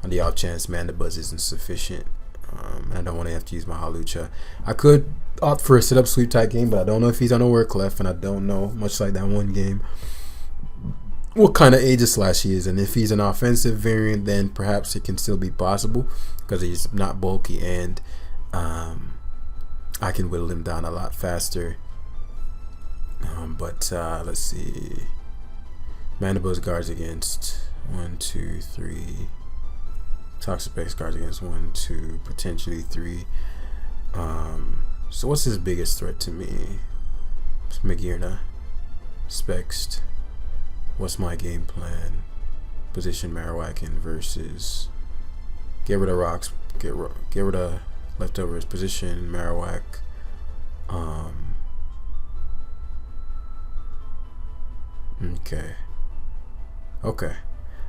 on the off chance Mandibuzz isn't sufficient. I don't want to have to use my Hawlucha. I could opt for a sit-up sweep type game, but I don't know if he's on a work left, and I don't know, much like that one game, what kind of Aegislash he is. And if he's an offensive variant, then perhaps it can still be possible because he's not bulky, and I can whittle him down a lot faster. But let's see. Mandibuzz guards against 1, 2, 3. Toxic Base guards against 1, 2, potentially 3. So what's his biggest threat to me? It's Magearna. Spext. What's my game plan? Position Marowak in versus. Get rid of rocks. Get rid of leftovers. Position Marowak. Okay.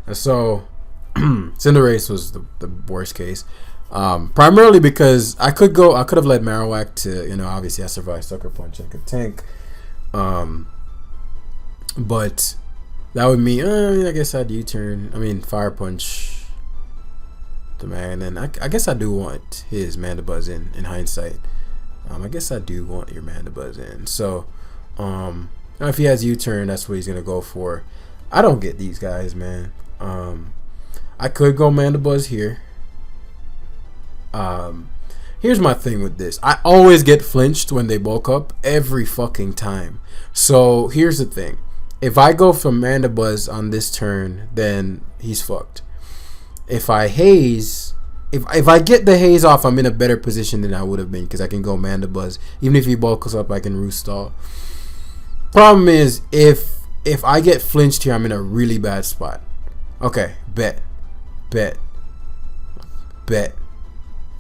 And so Cinderace was the worst case. Primarily because I could have led Marowak to, obviously I survived Sucker Punch and could tank. But that would mean, I guess I'd U-turn. I mean, Fire Punch the man. And I guess I do want his Mandibuzz in hindsight. I guess I do want your Mandibuzz in. So, if he has U-turn, that's what he's going to go for. I don't get these guys, man. I could go Mandibuzz here. Here's my thing with this. I always get flinched when they bulk up every fucking time. So here's the thing. If I go for Mandibuzz on this turn, then he's fucked. If I haze, if I get the haze off, I'm in a better position than I would have been because I can go Mandibuzz. Even if he bulks up, I can roost stall. Problem is, if I get flinched here, I'm in a really bad spot. Okay, bet.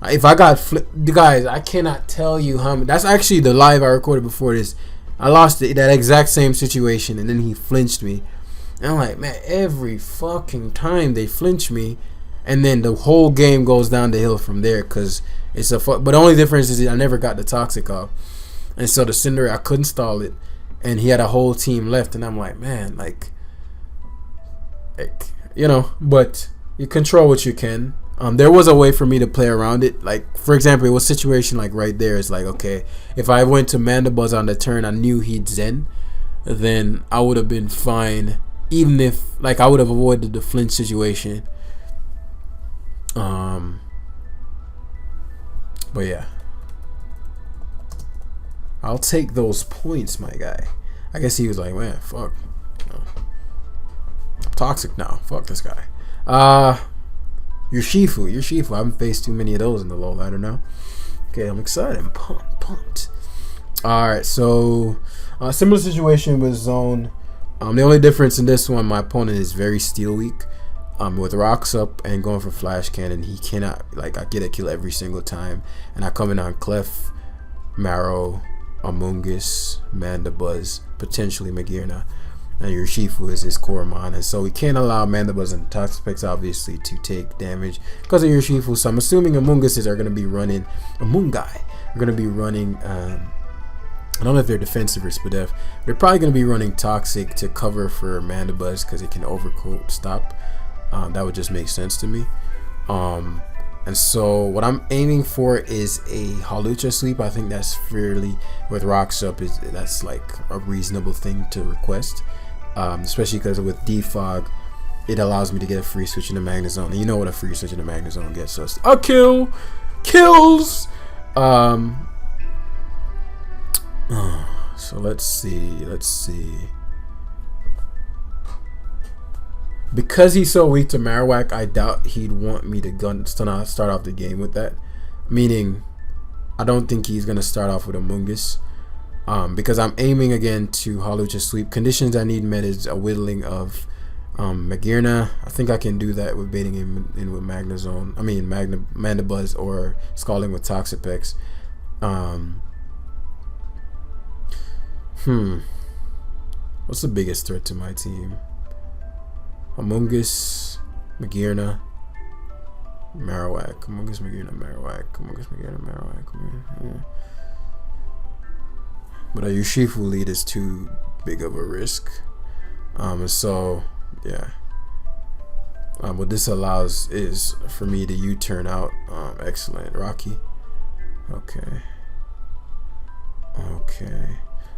If I got guys, I cannot tell you how many. That's actually the live I recorded before this. I lost it, that exact same situation, and then he flinched me. And I'm like, man, every fucking time they flinch me, and then the whole game goes down the hill from there, because it's a but the only difference is I never got the toxic off. And so the Cinder, I couldn't stall it, and he had a whole team left, and I'm like, man, like you know, but you control what you can. There was a way for me to play around it. Like, for example, it was a situation like right there. It's like, okay, if I went to Mandibuzz on the turn, I knew he'd Zen, then I would have been fine, even if, like, I would have avoided the flinch situation. But yeah, I'll take those points, my guy. I guess he was like, man, fuck, I'm toxic now. Fuck this guy. Your Shifu. I haven't faced too many of those in the low ladder now. Okay, I'm excited. I'm pumped. Alright, so similar situation with Zone. The only difference in this one, my opponent is very steel weak. With rocks up and going for flash cannon, he cannot, like, I get a kill every single time. And I come in on Clef, Marrow, Amoonguss, Mandibuzz, potentially Magearna. And your Shifu is his Coromon, and so we can't allow Mandibuzz and Toxapex obviously to take damage because of your Shifu. So I'm assuming Amoongusses are going to be running, Amoonguy are going to be running, I don't know if they're defensive or Spadef. They're probably going to be running Toxic to cover for Mandibuzz because it can overcoat stop. That would just make sense to me. And so what I'm aiming for is a Hawlucha sweep. I think that's fairly, with rocks up, that's like a reasonable thing to request. Especially because with Defog, it allows me to get a free switch into Magnezone. And you know what a free switch into Magnezone gets us? A kill! Kills! So let's see. Because he's so weak to Marowak, I doubt he'd want me to start off the game with that. Meaning, I don't think he's going to start off with Amoonguss. Because I'm aiming again to Hawlucha sweep. Conditions I need met is a whittling of Magearna. I think I can do that with baiting him in with Magnezone. I mean Mandibuzz, or Scalding with Toxapex. What's the biggest threat to my team? Amoonguss, Magearna, Marowak. Amoonguss, Magearna, Marowak. Amoonguss, Magearna, Marowak. Yeah. But your Shifu lead is too big of a risk. So yeah. What this allows is for me to U-turn out. Excellent, Rocky. Okay.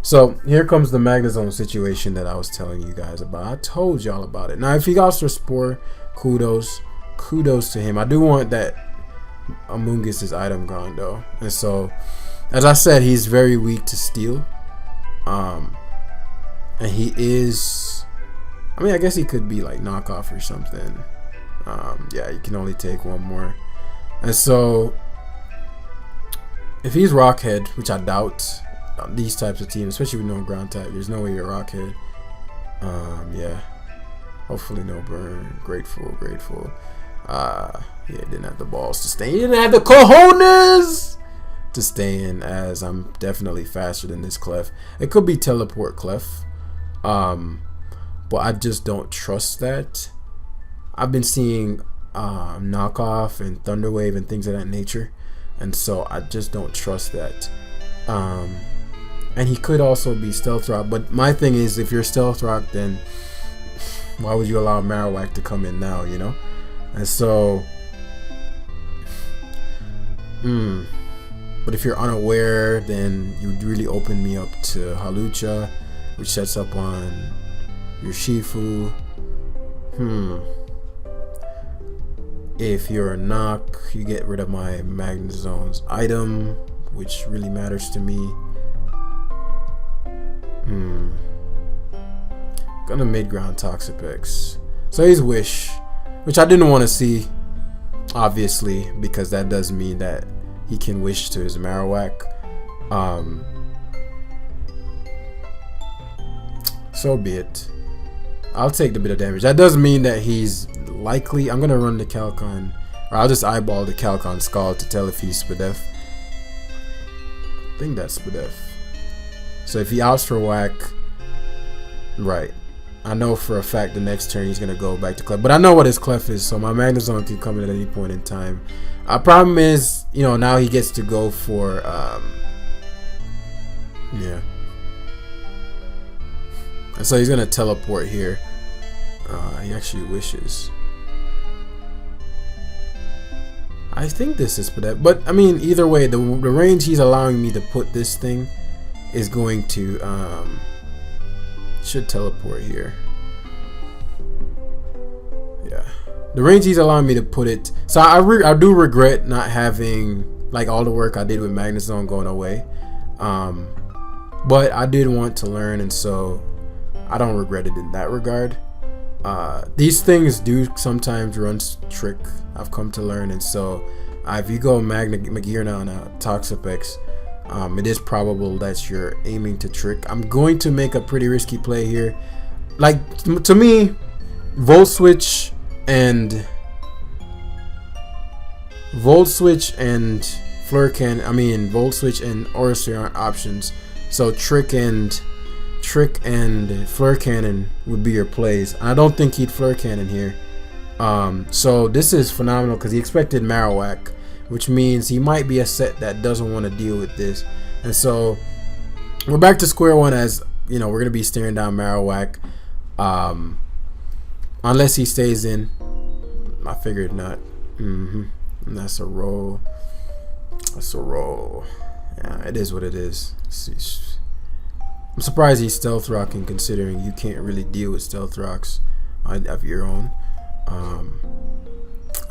So here comes the Magnezone situation that I was telling you guys about. I told y'all about it. Now, if he got Spore, kudos to him. I do want that Amoonguss' item gone though, and so, as I said, he's very weak to steel. And he is, I mean, I guess he could be like knockoff or something. Yeah, you can only take one more. And so, if he's Rockhead, which I doubt, these types of teams, especially with no ground type, there's no way you're Rockhead. Yeah, hopefully no burn. Grateful. Yeah, didn't have the balls to stay in. Didn't have the cojones to stay in, as I'm definitely faster than this Clef. It could be teleport Clef, but I just don't trust that. I've been seeing knockoff and Thunderwave and things of that nature, and so I just don't trust that. And he could also be Stealth Rock, but my thing is, if you're Stealth Rock, then why would you allow Marowak to come in now, you know? And so, but if you're unaware, then you would really open me up to Hawlucha, which sets up on your Shifu. If you're a knock, you get rid of my Magnezone's item, which really matters to me. Gonna mid-ground Toxapex. So he's Wish, which I didn't want to see, obviously, because that does mean that he can Wish to his Marowak. So be it. I'll take the bit of damage. That does mean that he's likely, I'm gonna run the Calcon, or I'll just eyeball the Calcon Scald to tell if he's Spadef. I think that's Spadef. So if he opts for whack, right, I know for a fact the next turn he's gonna go back to clef. But I know what his clef is, so my Magnezone can come in at any point in time. Problem is, you know, now he gets to go for yeah. And so he's gonna teleport here. He actually wishes. I think this is Spadef, but I mean, either way, the range he's allowing me to put this thing is going to should teleport here. Yeah, the range he's allowing me to put it. So I do regret not having like all the work I did with Magnezone going away, but I did want to learn, and so I don't regret it in that regard. These things do sometimes run trick, I've come to learn, and so if you go Magearna on a Toxapex, it is probable that you're aiming to trick. I'm going to make a pretty risky play here. Like, to me, Volt Switch and Flurcan, I mean Volt Switch and Aura aren't options. So Trick and Fleur Cannon would be your plays. I don't think he'd Fleur Cannon here. So this is phenomenal because he expected Marowak, which means he might be a set that doesn't want to deal with this. And so we're back to square one, as you know, we're gonna be staring down Marowak, unless he stays in. I figured not. And that's a roll. That's a roll. Yeah, it is what it is. I'm surprised he's stealth rocking, considering you can't really deal with stealth rocks of your own.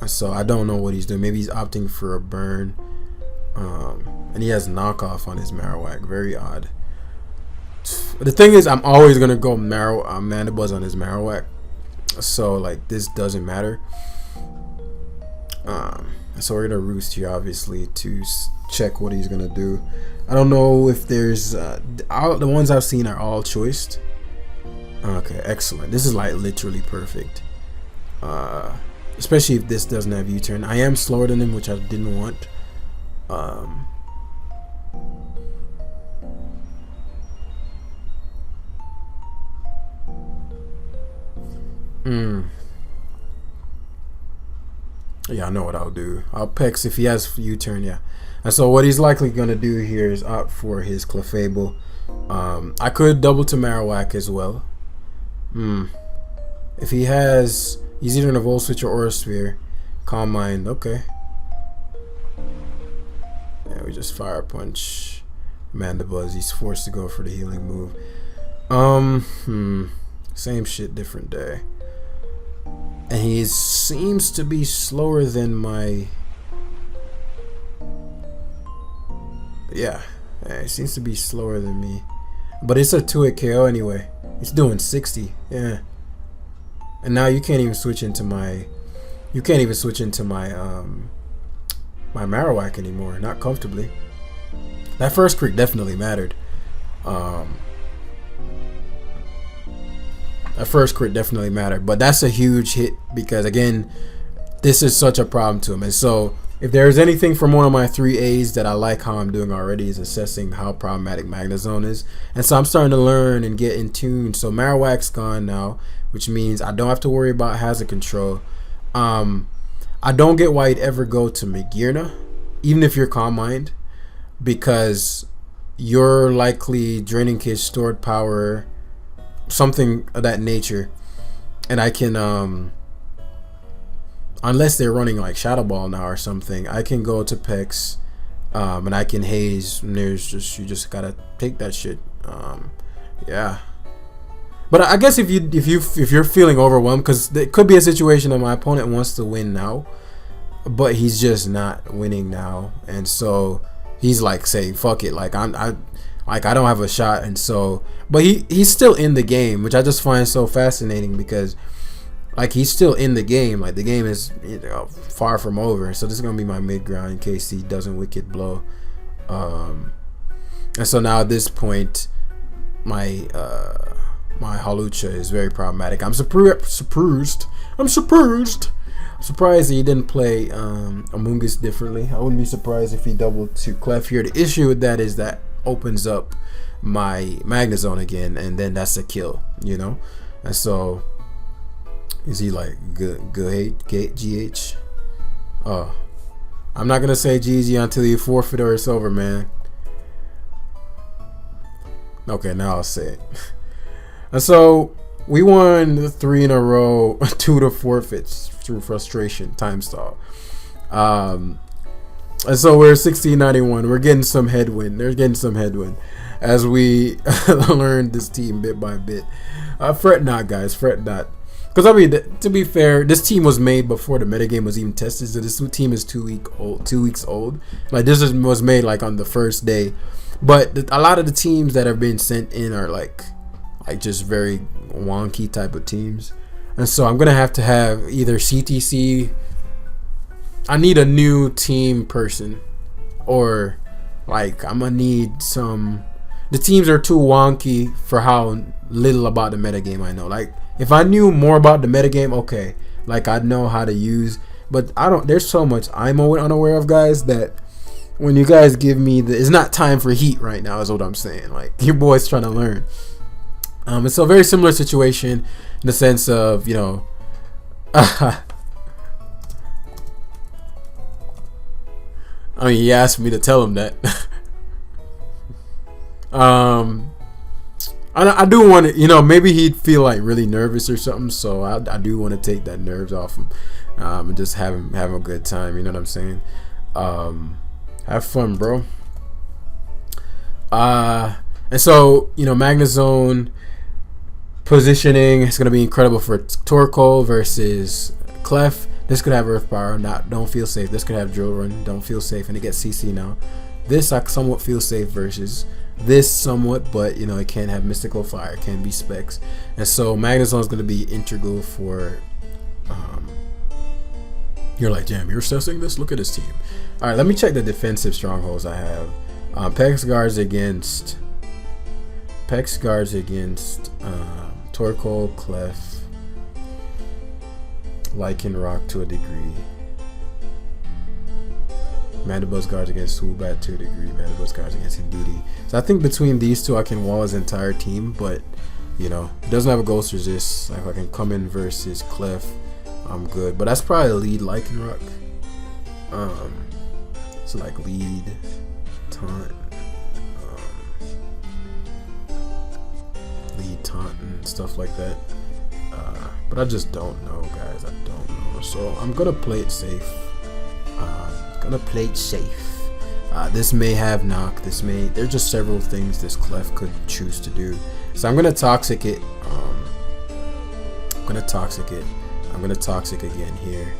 So I don't know what he's doing. Maybe he's opting for a burn. And he has knockoff on his Marowak. Very odd. The thing is, I'm always gonna go Mandibuzz on his Marowak. So like this doesn't matter. So we're gonna roost here, obviously, to check what he's gonna do. I don't know if there's the ones I've seen are all choiced. Okay, excellent. This is like literally perfect. Especially if this doesn't have U-turn. I am slower than him, which I didn't want. Yeah, I know what I'll do. I'll Pex if he has U-turn, yeah. And so what he's likely going to do here is opt for his Clefable. I could double to Marowak as well. If he has, he's either in a Volt Switch or Aura Sphere. Calm Mind, okay. Yeah, we just Fire Punch Mandibuzz. He's forced to go for the healing move. Same shit, different day. And he seems to be slower than my... Yeah, he seems to be slower than me. But it's a 2-hit KO anyway. It's doing 60, yeah. And now you can't even switch into my... You can't even switch into my my Marowak anymore, not comfortably. That first crit definitely mattered. That first crit definitely mattered, but that's a huge hit because, again, this is such a problem to him. And so if there's anything from one of my 3As that I like how I'm doing already is assessing how problematic Magnezone is. And so I'm starting to learn and get in tune. So Marowak's gone now, which means I don't have to worry about hazard control. I don't get why you'd ever go to Magearna, even if you're Calm Mind, because you're likely draining his stored power, something of that nature. And I can unless they're running like Shadow Ball now or something, I can go to Pex and I can haze, and there's just, you just gotta take that shit. Yeah, but I guess if you're feeling overwhelmed, because it could be a situation that my opponent wants to win now, but he's just not winning now, and so he's like saying fuck it, like I don't have a shot. And so, but he's still in the game, which I just find so fascinating, because like he's still in the game, like the game is, you know, far from over. So this is gonna be my mid ground in case he doesn't Wicked Blow. And so now at this point, my my Hawlucha is very problematic. I'm surprised that he didn't play Amoonguss differently. I wouldn't be surprised if he doubled to Clef here. The issue with that is that opens up my Magnezone again, and then that's a kill, you know. And so is he like good GH? Oh, I'm not gonna say GG until you forfeit or it's over, man. Okay, now I'll say it. And so we won 3 in a row, 2 to forfeits through frustration, time stall. And so we're 1691. We're getting some headwind. They're getting some headwind as we learn this team bit by bit. Fret not, guys. Fret not. Because, I mean, to be fair, this team was made before the metagame was even tested. So this team is 2 weeks old. Like, this was made, like, on the first day. But a lot of the teams that have been sent in are, like just very wonky type of teams. And so I'm going to have either CTC. I need a new team person. Or, like, I'm going to need some... The teams are too wonky for how little about the metagame I know. Like, if I knew more about the metagame, okay, like I'd know how to use, but I don't. There's so much I'm unaware of, guys, that when you guys give me it's not time for heat right now, is what I'm saying. Like, your boy's trying to learn. It's a very similar situation in the sense of, you know, I mean, he asked me to tell him that. I do want to, you know, maybe he'd feel like really nervous or something, so I do want to take that nerves off him, and just have him have a good time, you know what I'm saying? Have fun, bro. And so, you know, Magnezone positioning is going to be incredible for Torkoal versus Clef. This could have Earth Power, don't feel safe. This could have Drill Run, don't feel safe, and it gets CC now. This I somewhat feel safe versus this somewhat, but you know, it can have Mystical Fire, it can be Specs. And so Magnezone is going to be integral for you're like, damn, you're assessing this? Look at this team. Alright, let me check the defensive strongholds I have. Pex guards against Torkoal, Clef, Lycanroc to a degree. Mandibuzz guards against Zubat to a degree. Mandibuzz guards against Indeedee. So I think between these two I can wall his entire team, but you know, it doesn't have a ghost resist. Like, if I can come in versus Clef, I'm good. But that's probably a lead Lycanroc. So like lead taunt, and stuff like that. But I just don't know, guys. I don't know. So I'm gonna play it safe. This may have knock. There's just several things this Clef could choose to do. So I'm gonna toxic it. I'm gonna toxic again here.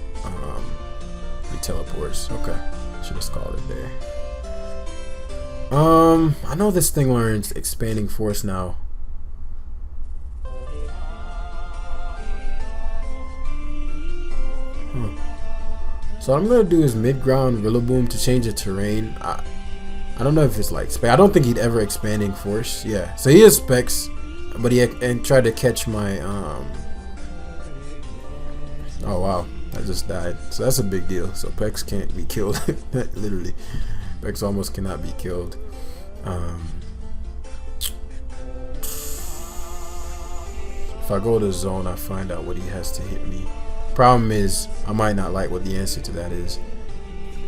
He teleports. Okay, should have called it there. I know this thing learns expanding force now. So what I'm gonna do is mid-ground Rillaboom to change the terrain. I don't know if it's like I don't think he'd ever expanding force. Yeah, so he has Specs, but he tried to catch my oh wow, I just died. So that's a big deal. So Pex can't be killed. Literally, Pex almost cannot be killed. If I go to zone, I find out what he has to hit me. Problem is, I might not like what the answer to that is.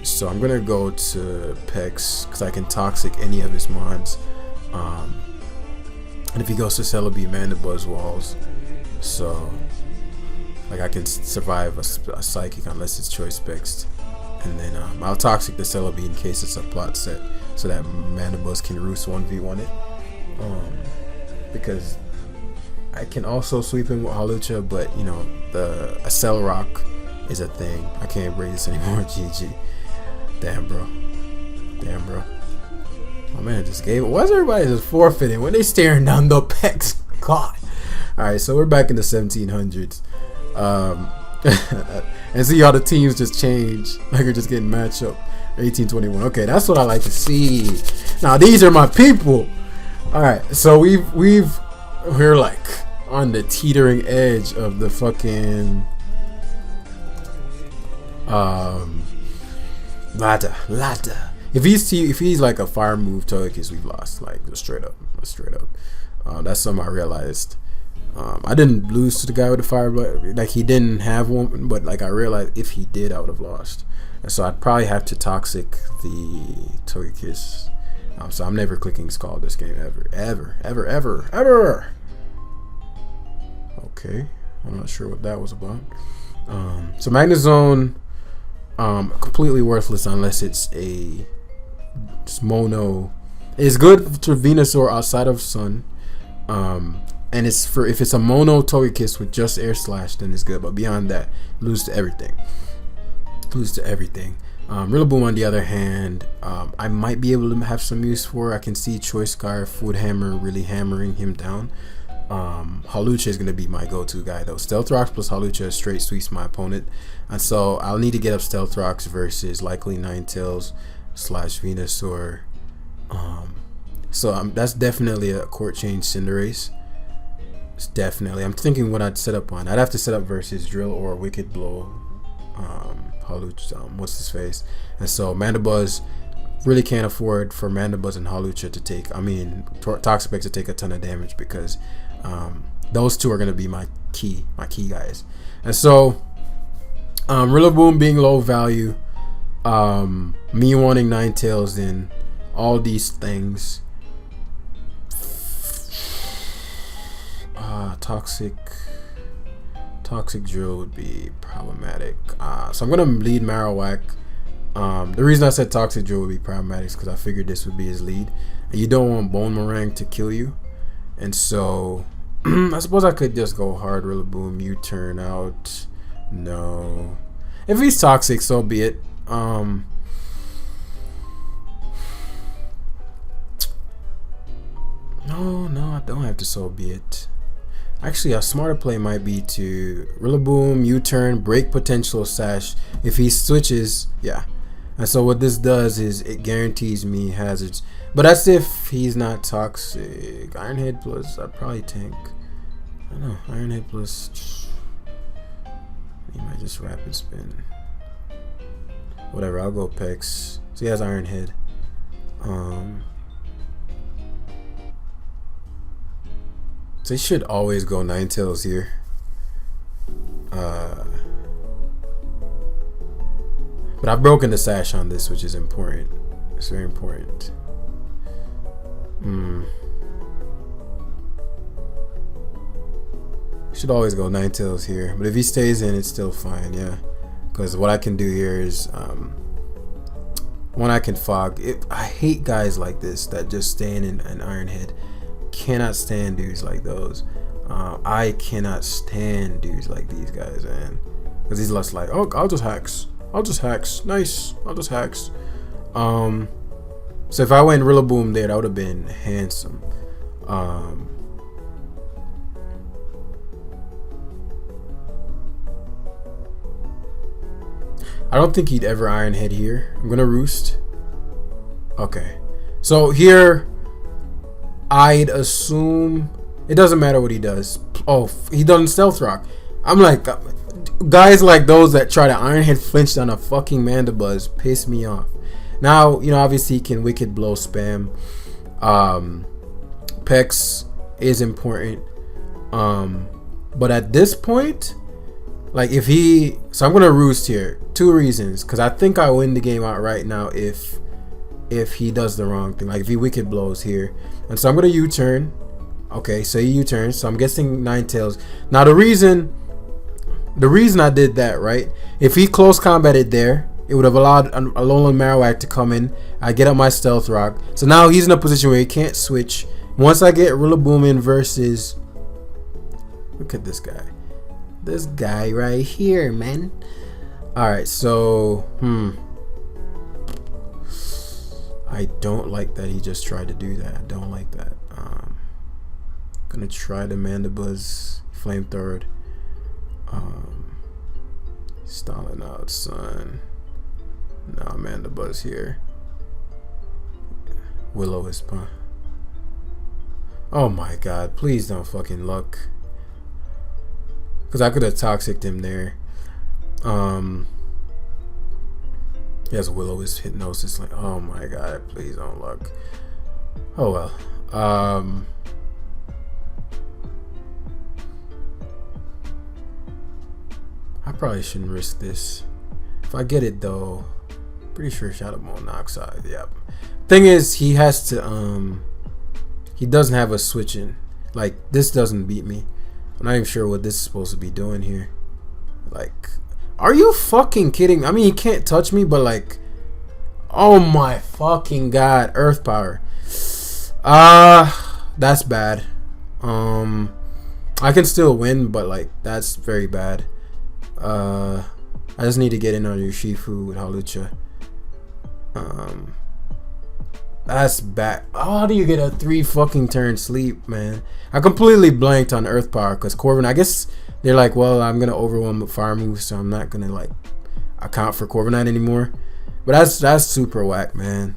So I'm gonna go to Pex because I can toxic any of his mons. And if he goes to Celebi, Mandibuzz walls. So like I can survive a psychic unless it's choice spexed. And then I'll toxic the Celebi in case it's a plot set, so that Mandibuzz can roost 1v1 it. Because I can also sweep him with Hawlucha, but you know, the Accelerock is a thing. I can't break this anymore. GG. Damn, bro. My man just gave it. Why is everybody just forfeiting when they staring down the pecs? God. Alright, so we're back in the 1700s. And see how the teams just change. Like we're just getting matched up. 1821. Okay, that's what I like to see. Now these are my people. Alright, so we're like on the teetering edge of the fucking ladder. if he's like a fire move Togekiss, we've lost. Like straight up. That's something I realized. I didn't lose to the guy with the fire blood. Like he didn't have one, but like I realized if he did, I would have lost. And so I'd probably have to toxic the Togekiss. So I'm never clicking Scald this game ever. Okay, I'm not sure what that was about. So Magnezone, completely worthless unless it's mono. It's good to Venusaur outside of Sun. And it's for if it's a mono Togekiss with just Air Slash, then it's good. But beyond that, lose to everything. Rillaboom, on the other hand, I might be able to have some use for. I can see Choice Scarf, Wood Hammer really hammering him down. Hawlucha is going to be my go-to guy though. Stealth Rocks plus Hawlucha straight sweeps my opponent. And so I'll need to get up Stealth Rocks versus likely Ninetales / Venusaur. So that's definitely a court change Cinderace. It's definitely. I'm thinking what I'd set up on. I'd have to set up versus Drill or Wicked Blow. Hawlucha, what's his face? And so Mandibuzz really can't afford for Mandibuzz and Hawlucha to take. I mean, Toxapex to take a ton of damage because those two are gonna be my key guys. And so Rillaboom being low value, me wanting Ninetales, and all these things. Toxic Drill would be problematic. So I'm gonna lead Marowak. The reason I said Toxic Drill would be problematic is because I figured this would be his lead. And you don't want Bone Meringue to kill you. And so I suppose I could just go hard Rillaboom, U-turn out. No. If he's toxic, so be it. No, I don't have to so be it. Actually, a smarter play might be to Rillaboom, U-turn, break potential Sash. If he switches, yeah. And so what this does is it guarantees me hazards. But that's if he's not toxic. Iron Head plus, I'd probably tank. I don't know, Iron Head plus. He might just rapid spin. Whatever, I'll go Pex. So he has Iron Head. So he should always go Ninetales here. But I've broken the Sash on this, which is important. It's very important. Should always go Ninetales here. But if he stays in, it's still fine, yeah. Because what I can do here is, one, I can fog. I hate guys like this that just stand in an Iron Head. Cannot stand dudes like those. I cannot stand dudes like these guys, man. Because he's less like, oh, I'll just hacks. Nice. I'll just hacks. So if I went Rillaboom there, that would have been handsome. I don't think he'd ever Iron Head here. I'm gonna Roost. Okay. So here, I'd assume it doesn't matter what he does. Oh, he doesn't Stealth Rock. I'm like, guys like those that try to Iron Head flinch on a fucking Mandibuzz piss me off. Now, you know, obviously he can Wicked Blow spam. Pex is important. But at this point, like if he, so I'm gonna Roost here. 2 reasons, because I think I win the game outright now if he does the wrong thing. Like if he Wicked Blows here. And so I'm gonna U-turn. Okay, so he U-turns. So I'm guessing Ninetales. Now the reason I did that, right? If he close combated there, it would have allowed a Alolan Marowak to come in. I get up my Stealth Rock. So now he's in a position where he can't switch. Once I get Rillaboom in versus, look at this guy. This guy right here, man. Alright, so I don't like that he just tried to do that. I don't like that. Gonna try the Mandibuzz Flamethrower. Stalling out, son. Now Mandibuzz here. Will-O-Wisp, huh? Oh my god, please don't fucking luck. Because I could have toxiced him there. Yes, Willow is hypnosis. Like, oh my god, please don't look. Oh well. I probably shouldn't risk this. If I get it though, pretty sure Shadowbone knocks out. Yep. Thing is, he has to. He doesn't have a switch in. Like, this doesn't beat me. I'm not even sure what this is supposed to be doing here. Like, are you fucking kidding? I mean, he can't touch me, but like, oh my fucking god, Earth Power. That's bad. I can still win, but like, that's very bad. I just need to get in on your Shifu with Hawlucha. That's bad. How do you get a 3 fucking turn sleep, man? I completely blanked on Earth Power because Corviknight, I guess they're like, well, I'm gonna overwhelm with fire moves, so I'm not gonna like account for Corviknight anymore. But that's super whack, man.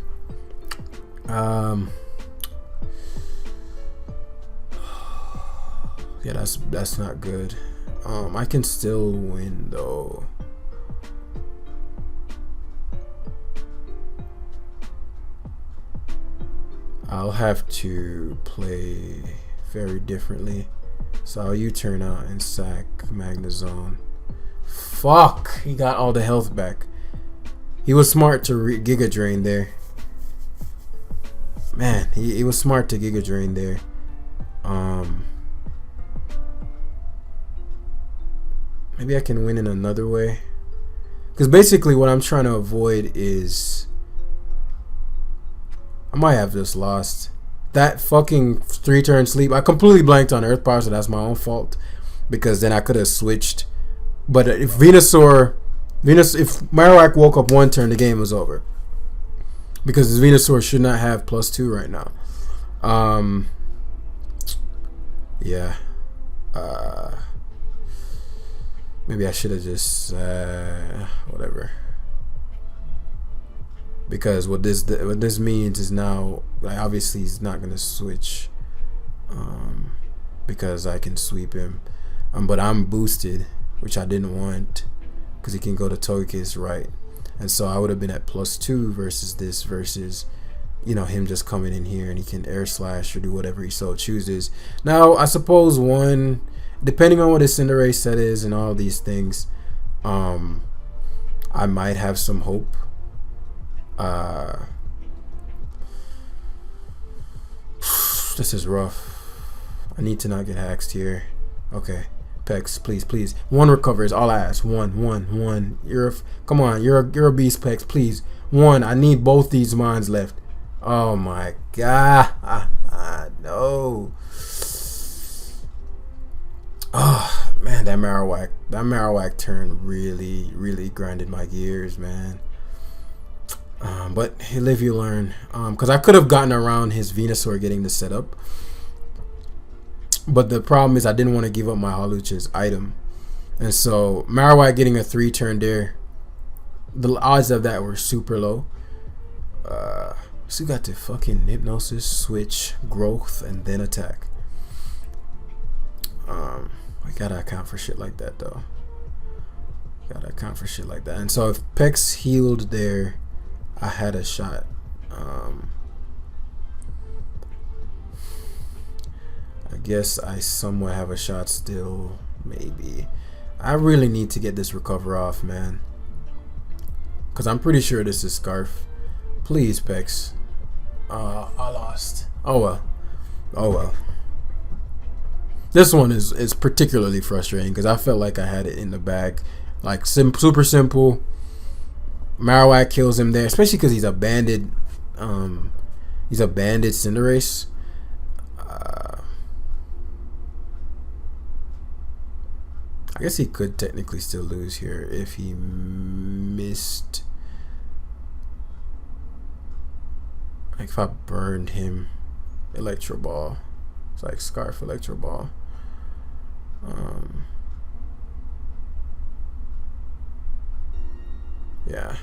Yeah, that's not good. I can still win though. I'll have to play very differently. So I'll U-turn out and sack Magnezone. Fuck! He got all the health back. He was smart to Giga Drain there. Man, he was smart to Giga Drain there. Maybe I can win in another way. Because basically what I'm trying to avoid is... I might have just lost. That fucking 3-turn sleep. I completely blanked on Earth Power, so that's my own fault. Because then I could have switched. But if if Marowak woke up 1 turn, the game was over. Because this Venusaur should not have +2 right now. Yeah. Maybe I should have just whatever. Because what this means is now, like, obviously he's not gonna switch, because I can sweep him, but I'm boosted, which I didn't want, because he can go to Togekiss, right? And so I would have been at +2 versus this, versus, you know, him just coming in here and he can air slash or do whatever he so chooses. Now I suppose depending on what his Cinderace set is and all these things, I might have some hope. This is rough. I need to not get hacked here. Okay, Pex, please. 1 recover is all I ask. One. Come on. You're a beast, Pex. Please, 1. I need both these mines left. Oh my god. No. Oh man, that Marowak turn really grinded my gears, man. But hey, live you learn. Because I could have gotten around his Venusaur getting the setup, but the problem is I didn't want to give up my Hawlucha's item, and so Marowak getting a 3-turn there, the odds of that were super low. So you got to fucking Hypnosis, switch, growth, and then attack. I gotta account for shit like that though. And so if Pex healed there, I had a shot. I guess I somewhat have a shot still, maybe. I really need to get this recover off, man, because I'm pretty sure this is Scarf. Please, Pex. I lost. Oh well. This one is particularly frustrating because I felt like I had it in the bag. Like, super simple. Marowak kills him there, especially because he's a banded Cinderace. I guess he could technically still lose here if he missed. Like, if I burned him, Electro Ball. It's like Scarf, Electro Ball. Yeah.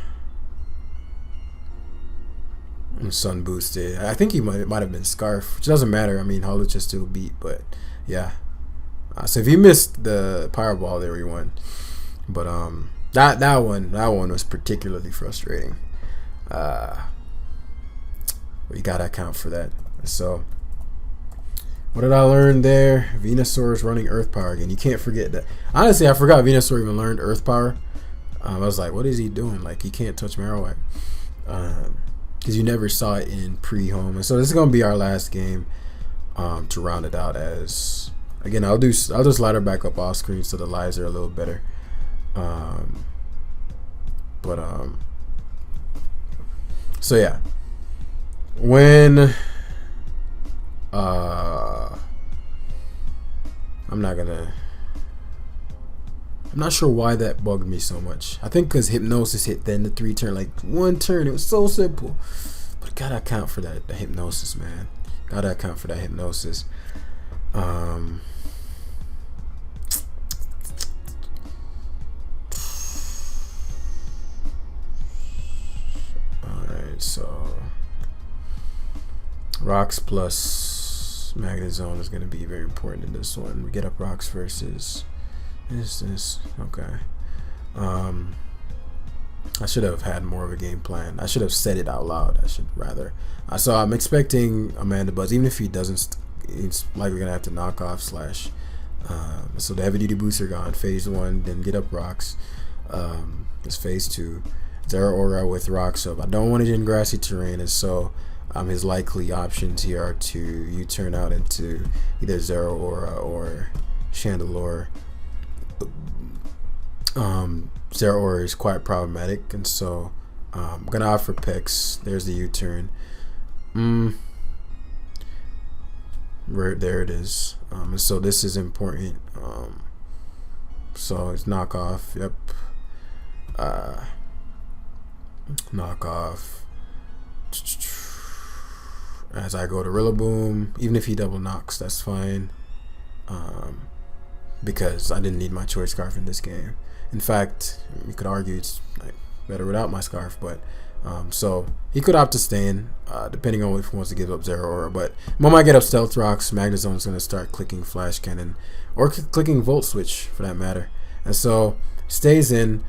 And Sun boosted. I think he might have been Scarf, which doesn't matter. I mean, Hawlucha still beat, but yeah. So if you missed the Powerball there, we won. But That one was particularly frustrating. We gotta account for that. So, what did I learn there? Venusaur is running Earth Power again. You can't forget that. Honestly, I forgot Venusaur even learned Earth Power. I was like, what is he doing? Like, he can't touch Marowak. Because you never saw it in pre-home. And so this is going to be our last game to round it out as... Again, I'll just ladder back up off screen so the lives are a little better. So yeah. When... I'm not sure why that bugged me so much. I think because Hypnosis hit then the 3 turn, like 1 turn. It was so simple. But gotta account for that Hypnosis, man. Gotta account for that Hypnosis. Alright, so Rocks plus Magnet Zone is gonna be very important in this one. We get up Rocks versus this. Okay. I should have had more of a game plan. I should have said it out loud. I should rather. So I'm expecting Amanda Buzz, even if he doesn't. It's like we're gonna have to knock off Slash. So the heavy duty booster gone. Phase 1, then get up Rocks. It's phase 2. Zero Aura with Rocks up. I don't want it in grassy terrain, and so his likely options here are to U-turn out into either Zero Aura or Chandelure. Zero Aura is quite problematic, and so I'm gonna opt for Pex. There's the U-turn. There it is. And so this is important. So it's knockoff. Yep. Knockoff. As I go to Rillaboom, even if he double knocks, that's fine. Because I didn't need my choice scarf in this game. In fact, you could argue it's like better without my scarf, but so he could opt to stay in, depending on if he wants to give up Zero Aura. But when I get up Stealth Rocks, Magnezone is going to start clicking Flash Cannon, or clicking Volt Switch for that matter. And so stays in.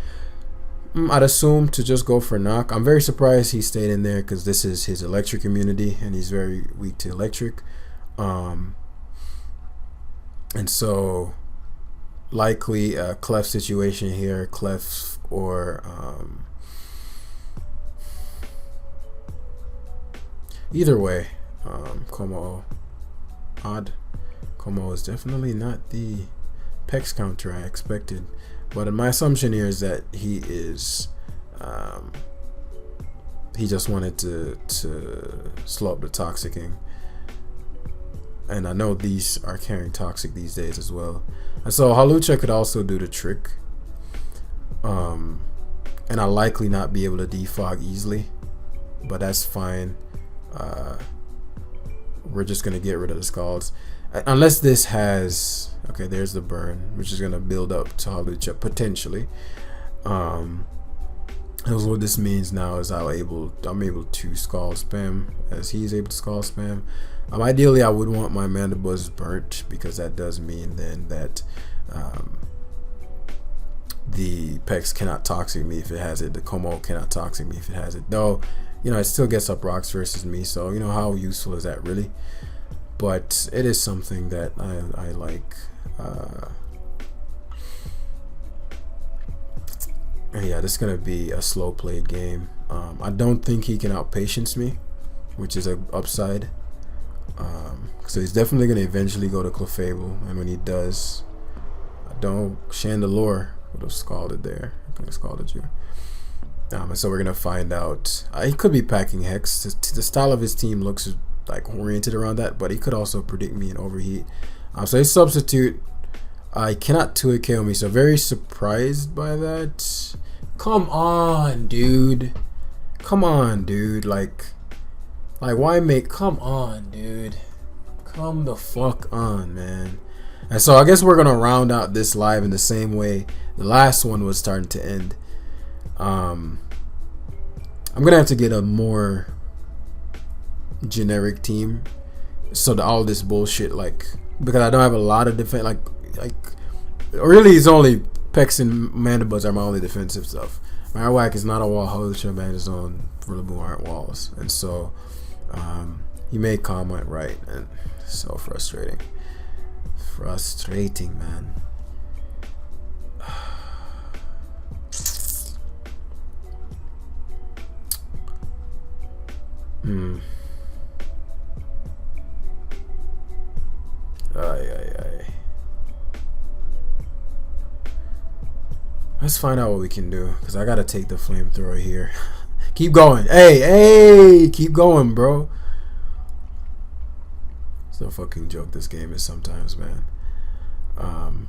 I'd assume to just go for knock. I'm very surprised he stayed in there because this is his electric immunity, and he's very weak to electric. And so likely a Clef situation here, Clef or either way, Como odd. Como is definitely not the Pex counter I expected, but my assumption here is that he is he just wanted to slow up the toxicking. And I know these are carrying toxic these days as well. And so Hawlucha could also do the trick. And I'll likely not be able to defog easily, but that's fine. We're just going to get rid of the Scalds. Unless this has... Okay, there's the burn, which is going to build up to Hawlucha potentially. That's what this means now is I'm able to Scald spam as he's able to Scald spam. Ideally, I would want my Mandibuzz burnt because that does mean then that the Pex cannot toxic me if it has it. The Como cannot toxic me if it has it. Though, you know, it still gets up rocks versus me. So, you know, how useful is that really? But it is something that I like. Yeah, this is going to be a slow played game. I don't think he can outpatience me, which is an upside. So he's definitely going to eventually go to Clefable, and when he does, Chandelure would have scalded there. I could have scalded you. And so we're going to find out. He could be packing Hex. The style of his team looks like oriented around that, but he could also predict me and overheat. So his substitute, I cannot 2-hit KO me, so very surprised by that. Come on, dude. Come on, dude. Like why make... Come on, dude. Come the fuck on, man. And so I guess we're gonna round out this live in the same way the last one was starting to end. I'm gonna have to get a more generic team, so that all this bullshit, like, because I don't have a lot of defense, like really it's only Pex and Mandibuds are my only defensive stuff. Marowak is not a wall. Hawlucha and his own Rillaboom aren't walls, and so he made comment right, and so frustrating. Frustrating, man. Ay. Let's find out what we can do, because I gotta take the flamethrower here. Keep going. Hey, keep going, bro. It's no fucking joke this game is sometimes, man.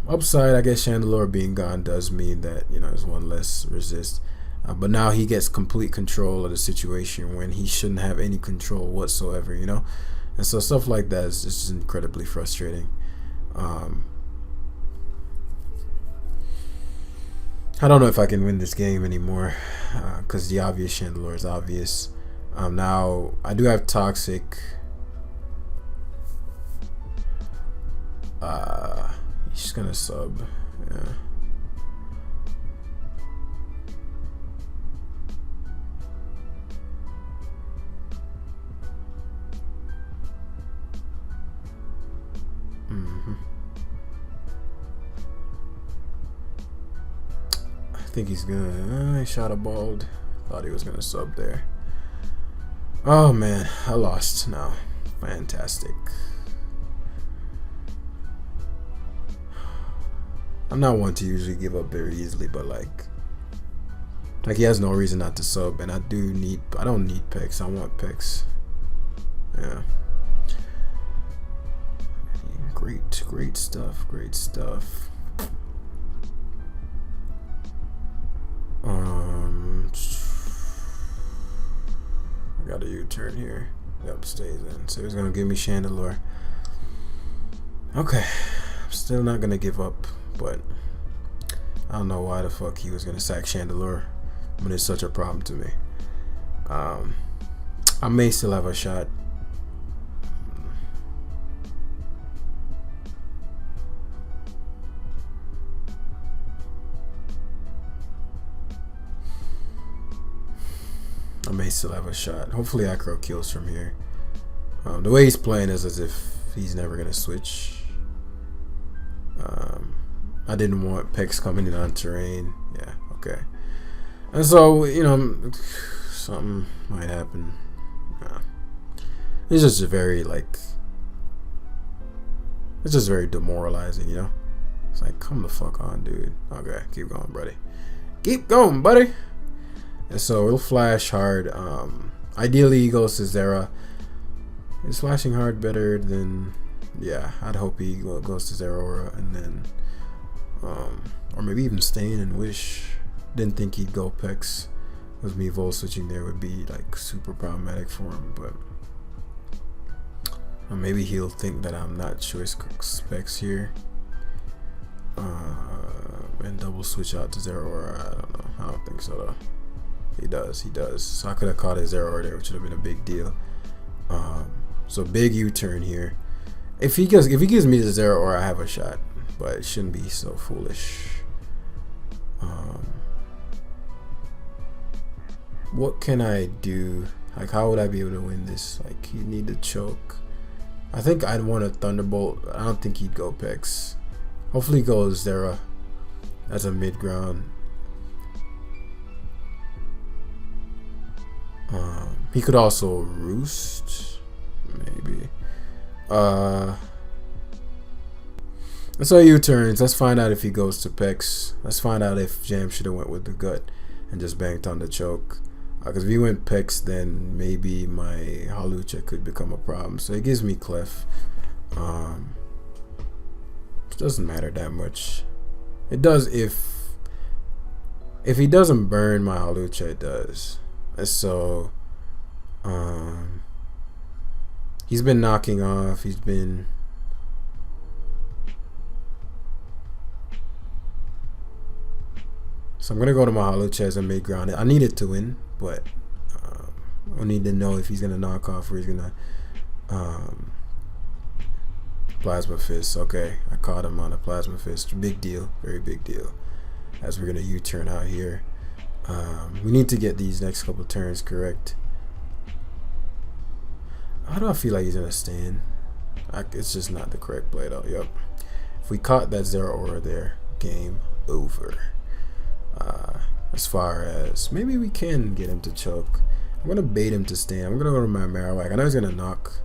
Upside, I guess Chandelure being gone does mean that, you know, there's one less resist. But now he gets complete control of the situation when he shouldn't have any control whatsoever, you know? And so stuff like that is just incredibly frustrating. I don't know if I can win this game anymore, because the obvious Chandelure is obvious. Now, I do have Toxic. He's gonna sub. Yeah. I think he's gonna. He shot a bald. Thought he was gonna sub there. Oh man, I lost now. Fantastic. I'm not one to usually give up very easily, but like he has no reason not to sub, and I don't need Pex. I want Pex. Yeah. Great stuff. I got a U-turn here. Yep, stays in. So he's gonna give me Chandelure. Okay, I'm still not gonna give up, but I don't know why the fuck he was gonna sack Chandelure when it's such a problem to me. I may still have a shot. Hopefully Acro kills from here. The way he's playing is as if he's never gonna switch. I didn't want Pex coming in on terrain. Yeah, okay. And so, you know, something might happen. It's just very demoralizing, you know? It's like, come the fuck on, dude. Okay, keep going, buddy. Keep going, buddy. And so it'll flash hard. Ideally, he goes to Zera. Is flashing hard better than... Yeah, I'd hope he goes to Zeraora and then... or maybe even staying and Wish. Didn't think he'd go Pex. Because me Volt switching there would be like super problematic for him, but... maybe he'll think that I'm not choice specs here. And double switch out to Zeraora. I don't know. I don't think so though. He does. So I could have caught a Zeraora there, which would have been a big deal. So big U-turn here. If he gives me the Zeraora, I have a shot, but it shouldn't be so foolish. What can I do? Like, how would I be able to win this? Like, you need to choke. I think I'd want a Thunderbolt. I don't think he'd go Pex. Hopefully he goes Zera as a mid ground. He could also Roost, maybe. Let's say U-turns. Let's find out if he goes to Pex. Let's find out if Jam should have went with the gut and just banked on the choke. Because if he went Pex, then maybe my Hawlucha could become a problem. So it gives me Clef. It doesn't matter that much. It does if he doesn't burn my Hawlucha, it does. So he's been knocking off. He's been so I'm gonna go to my Hawlucha as a mid ground. I need it to win, but I need to know if he's gonna knock off or he's gonna Plasma Fist. Okay, I caught him on a Plasma Fist. Big deal, very big deal. as we're gonna U-turn out here. We need to get these next couple turns correct. How do I feel like he's gonna stand? It's just not the correct play though. Yep. If we caught that zero aura there, game over. As far as maybe we can get him to choke. I'm gonna bait him to stand. I'm gonna go to my Marowak. I know he's gonna knock.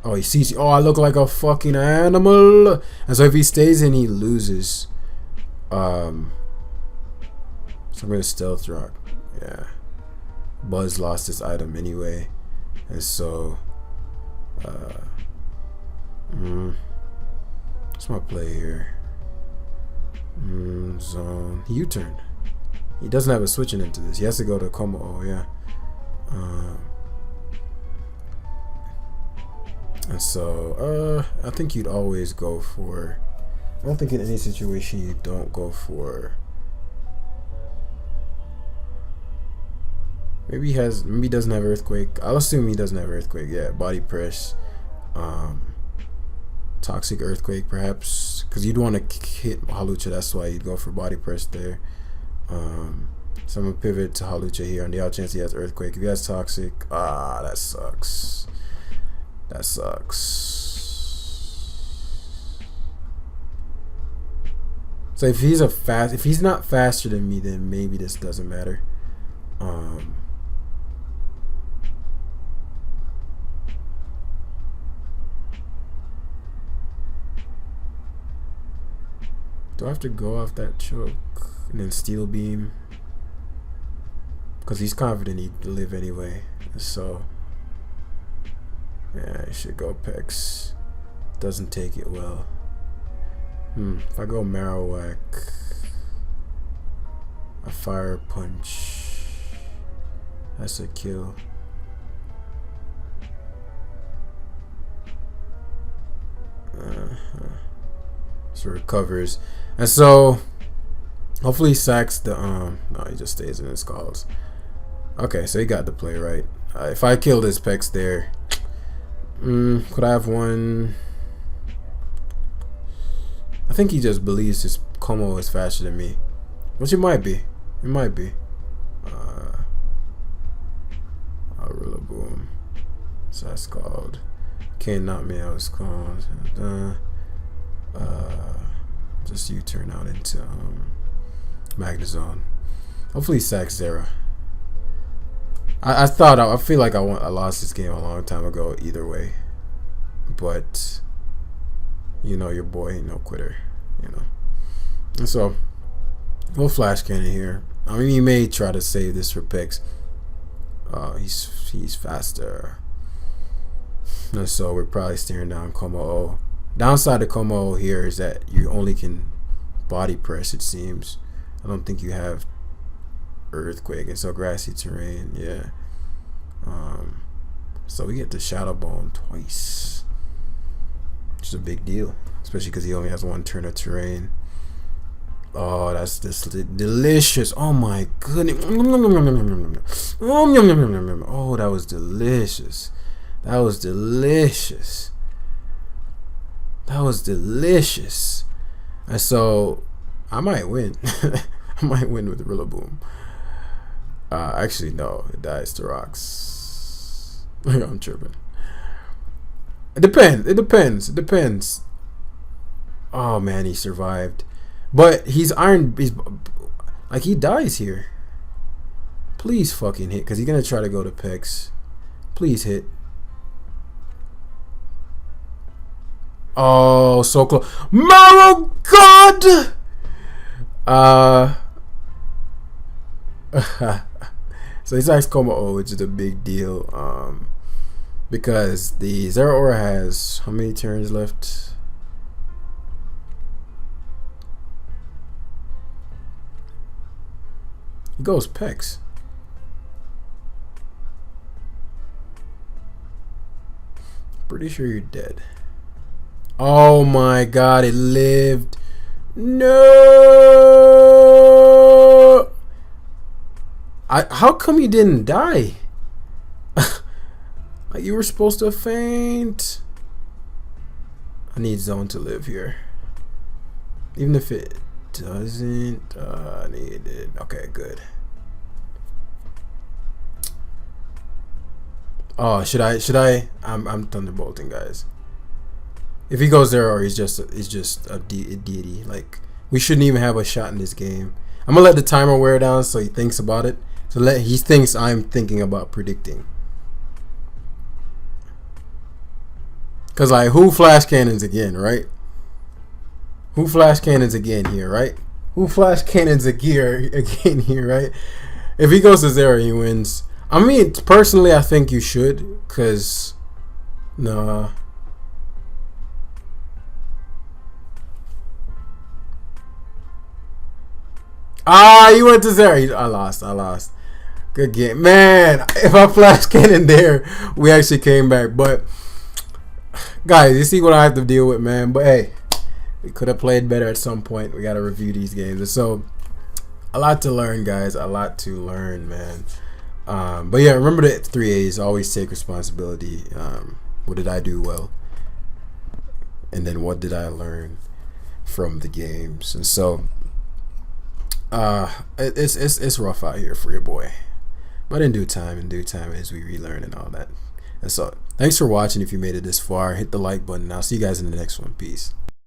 Oh, he sees. Oh, I look like a fucking animal. And so if he stays in, he loses. So I'm gonna stealth rock. Yeah. Buzz lost his item anyway, and so what's my play here? Zone. He U-turned. He doesn't have a switching into this. He has to go to Como. Oh yeah. And so I think you'd always go for. I don't think in any situation you don't go for. Maybe he doesn't have earthquake. I'll assume he doesn't have earthquake. Yeah, body press, toxic earthquake perhaps, because you'd want to hit Hawlucha. That's why you'd go for body press there. So I'm gonna pivot to Hawlucha here on the odd chance he has earthquake. If he has toxic, that sucks. That sucks. So if he's if he's not faster than me, then maybe this doesn't matter. Do I have to go off that choke and then steel beam? Because he's confident he'd live anyway. So yeah, I should go Pex. Doesn't take it well. If I go Marowak, a fire punch. That's a kill. So recovers, and so hopefully he sacks the no, he just stays in his calls. Okay, so he got the play right. If I kill this Pex there, could I have one? I think he just believes his Como is faster than me, which it might be. It might be. Rillaboom. So that's called. Can't knock me out. It's called. Just U-turn out into Magnezone. Hopefully he sacks Zera. I feel like I lost this game a long time ago either way, but you know your boy ain't no quitter, you know. And so we'll flash cannon here. I mean, he may try to save this for Pex. He's faster, and so we're probably staring down Como O. Downside of Como O here is that you only can body press, it seems. I don't think you have earthquake, and so grassy terrain, yeah. So we get the Shadow Bone twice, which is a big deal, especially because he only has one turn of terrain. Oh, that's just delicious. Oh my goodness. Oh, that was delicious. That was delicious. That was delicious. And so I might win. I might win with Rillaboom. Actually, no, it dies to rocks. I'm tripping. It depends. It depends. It depends. Oh man, he survived. But he's iron. He's like, he dies here. Please fucking hit, because he's gonna try to go to Pex. Please hit. Oh, so close. Maro God! So he's actually Como O, which is a big deal. Because the Zero Aura has how many turns left? He goes Pex. Pretty sure you're dead. Oh my god, it lived. No! How come you didn't die? Like, you were supposed to faint. I need Zone to live here. Even if it doesn't need it. Okay, good. Oh, should I? I'm thunderbolting, guys. If he goes there, or he's just a deity. Like, we shouldn't even have a shot in this game. I'm gonna let the timer wear down so he thinks about it. So he thinks I'm thinking about predicting. Cause like, who flash cannons again, right? Who flash cannons again here, right? Who flash cannons again here, right? If he goes to 0, he wins. I mean, personally, I think you should, cause nah. Ah, you went to 0. I lost. Good game, man. If I flash cannon there, we actually came back. But guys, you see what I have to deal with, man. But hey, we could have played better at some point. We got to review these games. And so, a lot to learn, guys. A lot to learn, man. But yeah, remember the 3 A's. Always take responsibility. What did I do well? And then what did I learn from the games? And so, it's rough out here for your boy. But in due time, as we relearn and all that. And so, thanks for watching. If you made it this far, hit the like button. I'll see you guys in the next one. Peace.